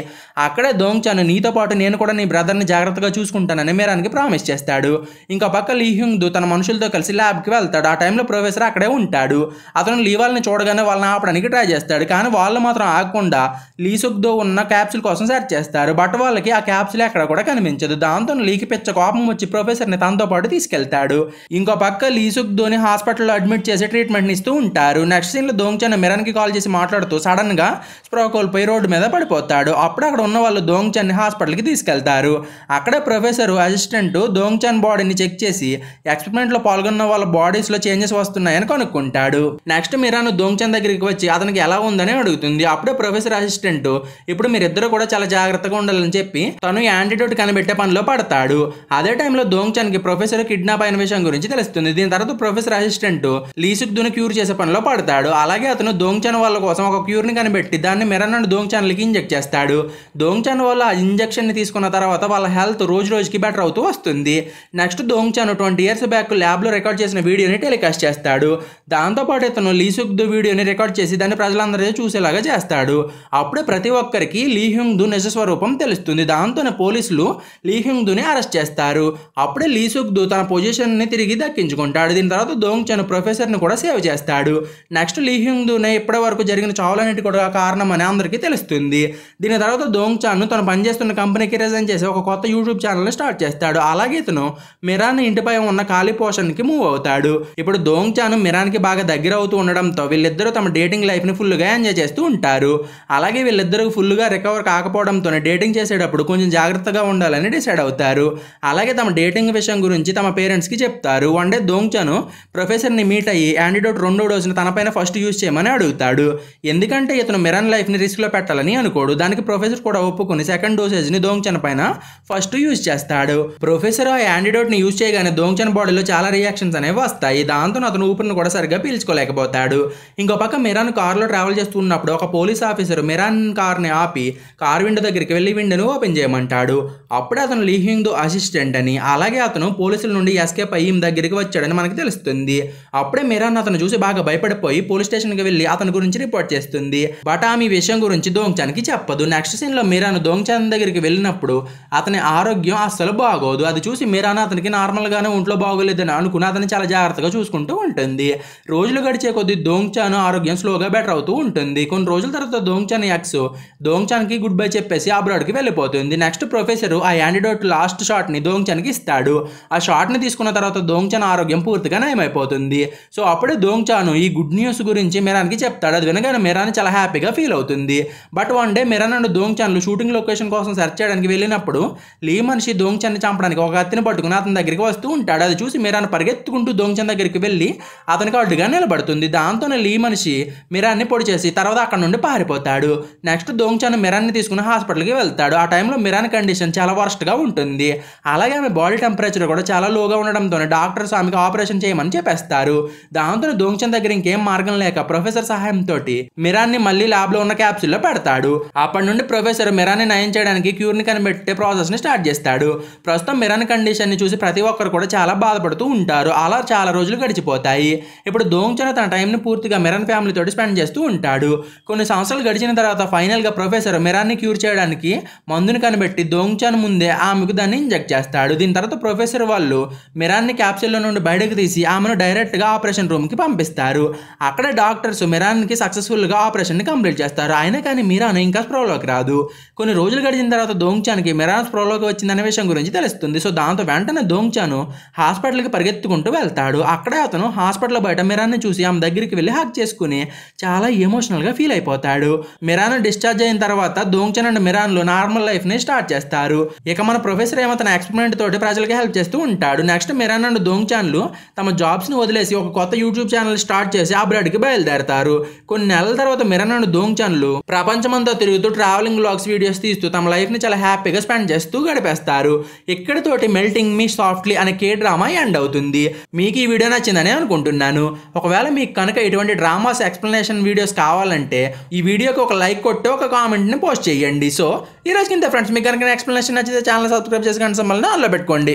అక్కడే దోంగ్ చన్ నీతో పాటు నేను కూడా నీ బ్రదర్ ని జాగ్రత్తగా చూసుకుంటానని మిరాన్ కి ప్రామిస్ చేస్తాడు. ఇంకా పక్క లీ హ్యూంగ్ దు తన మనుషులతో కలిసి ల్యాబ్ కి వెళ్తాడు. ఆ టైంలో ప్రొఫెసర్ అక్కడే ఉంటాడు. అతను లీ వాళ్ళని చూడగానే వాళ్ళని ఆపడానికి ట్రై చేస్తాడు. కానీ వాళ్ళు మాత్రం ఆగకుండా లీ సుక్ దో ఉన్న క్యాప్సూల్ కోసం సెర్చ్ చేస్తారు. బట్ వాళ్ళకి ఆ క్యాప్సూల్ ఎక్కడ కూడా కనిపించదు. దాంతో లీకి పిచ్చ కోపం వచ్చి ప్రొఫెసర్ ని తనతో పాటు తీసుకెళ్తాడు. ఇంకో పక్క లీ సుక్ దోని హాస్పిటల్లో అడ్మిట్ చేసి ట్రీట్మెంట్ ఇస్తూ ఉంటారు. నెక్స్ట్ సీన్ లో దోంగ్ చన్ మిరాన్ కి కాల్ చేసి మాట్లాడుతూ సడన్ గా స్ప్రో కోల్పోయి రోడ్డు మీద పడిపోతాడు. అప్పుడు అక్కడ ఉన్న వాళ్ళు దోంగ్ చన్ ని హాస్పిటల్ కి తీసుకెళ్తారు. అక్కడే ప్రొఫెసర్ అసిస్టెంట్ దోంగ్ చన్ బాడీని చెక్ చేసి ఎక్స్పెరిమెంట్ లో పాల్గొన్న వాళ్ళ బాడీస్ లో చేంజెస్ వస్తున్నాయని కనుక్కుంటాడు. నెక్స్ట్ మిరాన్ దోంగ్ చన్ దగ్గరికి వచ్చి అతనికి ఎలా ఉందని అడుగుతుంది. అప్పుడే ప్రొఫెసర్ అసిస్టెంట్ ఇప్పుడు మీరిద్దరు కూడా చాలా జాగ్రత్తగా ఉండాలని చెప్పి తను యాంటీడోట్ కనిపెట్టే పనిలో పడతాడు. అదే టైంలో దోంగ్ చన్ కి ప్రొఫెసర్ కిడ్నాప్ అయిన విషయం గురించి తెలుస్తుంది. దీని తర్వాత ప్రొఫెసర్ అసిస్టెంట్ లీ సుక్ దుని క్యూర్ చేసే పనిలో పడతాడు. అలాగే అతను దోంగ్ చన్ వాళ్ళ కోసం ఒక క్యూర్ ని కనిపెట్టి దాన్ని మిరాన్ అండ్ దోంగ్ చన్ కి ఇంజెక్ట్ చేస్తాడు. దోంగ్ చన్ వాళ్ళ ఆ ఇంజెక్షన్ ని తీసుకున్న తర్వాత వాళ్ళ హెల్త్ రోజు రోజుకి బెటర్ అవుతూ వస్తుంది. నెక్స్ట్ దోంగ్ చన్ 20 years బ్యాక్ ల్యాబ్ లో రికార్డ్ చేసిన వీడియోని టెలికాస్ట్ చేస్తాడు. దాంతోపాటు ఇతను లీ సుక్ దు వీడియోని రికార్డ్ చేసి దాన్ని ప్రజలందరూ చూసేలాగా చేస్తాడు. అప్పుడే ప్రతి ఒక్కరికి లీ హ్యూంగ్ దు నిజ స్వరూపం తెలుస్తుంది. దాంతోనే పోలీసులు లీ హ్యూంగ్ దుని అరెస్ట్ చేస్తారు. అప్పుడే లీ సుక్ దు తన పొజిషన్ ని తిరిగి దక్కించుకుంటాడు. దీని తర్వాత దోంగ్ చన్ ప్రొఫెసర్ ని కూడా సేవ్ చేస్తాడు. నెక్స్ట్ లీ హ్యూంగ్ దునే ఇప్పటి వరకు జరిగిన చావులన్నిటి కూడా కారణం అని అందరికీ తెలుస్తుంది. దీని తర్వాత దోంగ్ చన్ తను పనిచేస్తున్న కంపెనీకి రిజైన్ చేసి ఒక కొత్త యూట్యూబ్ ఛానల్ స్టార్ట్ చేస్తాడు. అలాగే ఇతను మిరాన్ ఇంటిపై ఉన్న ఖాళీ పోర్షన్ కి మూవ్ అవుతాడు. ఇప్పుడు దోంగ్ చన్ మిరాన్ కి బాగా దగ్గర అవుతూ ఉండడంతో వీళ్ళిద్దరూ తమ డేటింగ్ లైఫ్ ని ఫుల్ గా ఎంజాయ్ చేస్తూ ఉంటారు. అలాగే వీళ్ళిద్దరూ ఫుల్ గా రికవర్ కాకపోవడంతో డేటింగ్ చేసేటప్పుడు కొంచెం జాగ్రత్తగా ఉండాలని డిసైడ్ అవుతారు. అలాగే తమ డేటింగ్ విషయం గురించి తమ పేరెంట్స్ కి చెప్తారు. వన్ డే దోంగ్ చన్ ప్రొఫెసర్ ని మీట్ అయ్యి యాంటీడోట్ 2వ డోసుని తనపైన ఫస్ట్ యూజ్ చేయమని అడుగుతాడు. ఎందుకంటే ఇతను మిరాన్ లైఫ్ ని రిస్క్ లో పెట్టాలని అనుకోడు. దానికి ప్రొఫెసర్ కూడా ఒప్పుకొని సెకండ్ డోసేజ్ ని దోంగ్ చన్ పైన ఫస్ట్ యూజ్ చేస్తాడు. ప్రొఫెసర్ ఆ యాంటీడోట్ ని యూజ్ చేయగానే దోంగ్ చన్ బాడీలో చాలా రియాక్షన్స్ అనేవి వస్తాయి. దాంతో అతను ఊపిరిని కూడా సరిగ్గా పీల్చుకోలేకపోతాడు. ఇంకో పక్క మిరాన్ కారులో ట్రావెల్ చేస్తున్నప్పుడు ఒక పోలీస్ ఆఫీసర్ మిరాన్ కార్ని ఆపి కార్ విండో దగ్గరికి వెళ్ళి విండోను ఓపెన్ చేయమంటాడు. అప్పుడే అతను లీ హ్యూంగ్ దు అసిస్టెంట్ అని, అలాగే అతను పోలీసుల నుండి ఎస్కేప్ అయ్యి దగ్గరికి వచ్చాడని మనకి తెలుస్తుంది. అప్పుడే మిరాన్ అతను చూసి బాగా భయపడిపోయి పోలీస్ పోలీస్ స్టేషన్కి వెళ్ళి అతని గురించి రిపోర్ట్ చేస్తుంది. బట్ ఆమె ఈ విషయం గురించి దోంగ్చాన్కి చెప్పదు. నెక్స్ట్ సీన్లో మీరాను దోంగ్చాన్ దగ్గరికి వెళ్ళినప్పుడు అతని ఆరోగ్యం అస్సలు బాగోదు. అది చూసి మీరాను అతనికి నార్మల్గానే ఒంట్లో బాగోలేదని అనుకుని అతన్ని చాలా జాగ్రత్తగా చూసుకుంటూ ఉంటుంది. రోజులు గడిచే కొద్దీ దోంగ్చాన్ ఆరోగ్యం స్లోగా బెటర్ అవుతూ ఉంటుంది. కొన్ని రోజుల తర్వాత దోంగ్చాన్ ఎక్స్ దోంగ్చాన్కి గుడ్ బై చెప్పేసి అబ్రాడ్కి వెళ్ళిపోతుంది. నెక్స్ట్ ప్రొఫెసర్ ఆ యాంటీడోట్ లాస్ట్ షాట్ని దోంగ్చాన్కి ఇస్తాడు. ఆ షాట్ని తీసుకున్న తర్వాత దోంగ్చాన్ ఆరోగ్యం పూర్తిగా నయమైపోతుంది. సో అప్పుడే దోంగ్చాన్ ఈ గుడ్ న్యూస్ గురించి మీరాన్కి చెప్తాడు. అది వినగానే మీరాన్ చాలా హ్యాపీగా ఫీల్ అవుతుంది. But one day Miran and దోంగ్చాన్లు షూటింగ్ లొకేషన్ కోసం సెర్చ్ చేయడానికి వెళ్ళినప్పుడు లీ మనిషి దోంగ్చాన్ని చంపడానికి ఒక కత్తిని పట్టుకుని అతని దగ్గరికి వస్తూ ఉంటాడు. అది చూసి మీరాన్ పరిగెత్తుకుంటూ దోంగ్చాన్ దగ్గరికి వెళ్ళి అతనికి అడ్డుగా నిలబడుతుంది. దాంతోనే లీ మనిషి మీరాన్ని పొడి చేసి తర్వాత అక్కడ నుండి పారిపోతాడు. నెక్స్ట్ దోంగ్చాన్ మీరాన్ని తీసుకుని హాస్పిటల్కి వెళ్తాడు. ఆ టైంలో మీరాన్ కండిషన్ చాలా వర్స్ట్గా ఉంటుంది. అలాగే ఆమె బాడీ టెంపరేచర్ కూడా చాలా లోగా ఉండడంతో డాక్టర్స్ ఆమెకు ఆపరేషన్ చేయమని చెప్పేస్తారు. దాంతో దోంగ్చాన్ దగ్గర ఇంకేం మార్గం లేక ప్రొఫెసర్ సహాయంతో మిరాన్ని మళ్ళీ ల్యాబ్ లో ఉన్న క్యాప్సూల్లో పెడతాడు. అప్పటి నుండి ప్రొఫెసర్ మిరాన్ని నయం చేయడానికి క్యూర్ ని కనిపెట్టే ప్రాసెస్ ని స్టార్ట్ చేస్తాడు. ప్రస్తుతం మిరాన్ కండిషన్ ని చూసి ప్రతి ఒక్కరు కూడా చాలా బాధపడుతూ ఉంటారు. అలా చాలా రోజులు గడిచిపోతాయి. ఇప్పుడు దోంగ్చాన్ తన టైం ని పూర్తిగా మిరాన్ ఫ్యామిలీ తోటి స్పెండ్ చేస్తూ ఉంటాడు. కొన్ని సంవత్సరాలు గడిచిన తర్వాత ఫైనల్ గా ప్రొఫెసర్ మిరాన్ని క్యూర్ చేయడానికి మందుని కనిపెట్టి దోంగ్చాన్ ముందే ఆమెకు దాన్ని ఇంజెక్ట్ చేస్తాడు. దీని తర్వాత ప్రొఫెసర్ వాళ్ళు మిరాన్ని క్యాప్సూల్లో నుండి బయటకు తీసి ఆమెను డైరెక్ట్గా ఆపరేషన్ రూమ్కి పంపిస్తారు. అక్కడ డాక్టర్స్ మిరాన్కి సక్సెస్ఫుల్గా ఆపరేషన్ని కంప్లీట్ చేస్తారు. అయినా కానీ మిరాన్ ఇంకా స్ప్రోలోకి రాదు. కొన్ని రోజులు గడిచిన తర్వాత దోంగ్చాన్కి మిరాన్ స్ప్రోలోకి వచ్చిందనే విషయం గురించి తెలుస్తుంది. సో దాంతో వెంటనే దోంగ్చాన్ హాస్పిటల్కి పరిగెత్తుకుంటూ వెళ్తాడు. అక్కడే అతను హాస్పిటల్ బయట మిరాన్ని చూసి ఆమె దగ్గరికి వెళ్ళి హగ్ చేసుకుని చాలా ఎమోషనల్గా ఫీల్ అయిపోతాడు. మిరాన్ డిశ్చార్జ్ అయిన తర్వాత దోంగ్చాన్ అండ్ మిరాన్లో నార్మల్ లైఫ్ని స్టార్ట్ చేస్తారు. ఇక మన ప్రొఫెసర్ ఏమో తన ఎక్స్పెరిమెంట్ తోటి ప్రజలకి హెల్ప్ చేస్తూ ఉంటాడు. నెక్స్ట్ మిరాన్ అండ్ దోంగ్చాన్లు తమ జాబ్స్ని వదిలేసి ఒక కొత్త యూట్యూబ్ ఛానల్ స్టార్ట్ చేసి అబ్రాడ్కి బయలుదేరతారు. కొన్ని నెలల తర్వాత మిరాన్ అండ్ దోంగ్చాన్లు ప్రపంచమంతా తిరుగుతూ ట్రావెలింగ్ వ్లాగ్స్ వీడియోస్ తీస్తూ తమ లైఫ్ని చాలా హ్యాపీగా స్పెండ్ చేస్తూ గడిపేస్తారు. ఇక్కడితోటి మెల్టింగ్ మీ సాఫ్ట్లీ అనే కే డ్రామా ఎండ్ అవుతుంది. మీకు ఈ వీడియో నచ్చిందని అనుకుంటున్నాను. ఒకవేళ మీకు కనుక ఇటువంటి డ్రామాస్ ఎక్స్ప్లెనేషన్ వీడియోస్ కావాలంటే ఈ వీడియోకి ఒక లైక్ కొట్టి ఒక కామెంట్ని పోస్ట్ చేయండి. సో ఈ రోజుకి ఇంత ఫ్రెండ్స్, మీకు కనుక ఎక్స్ప్లెనేషన్ నచ్చితే ఛానల్ సబ్స్క్రైబ్ చేసి గంట సింబల్ని ఆన్లో పెట్టుకోండి.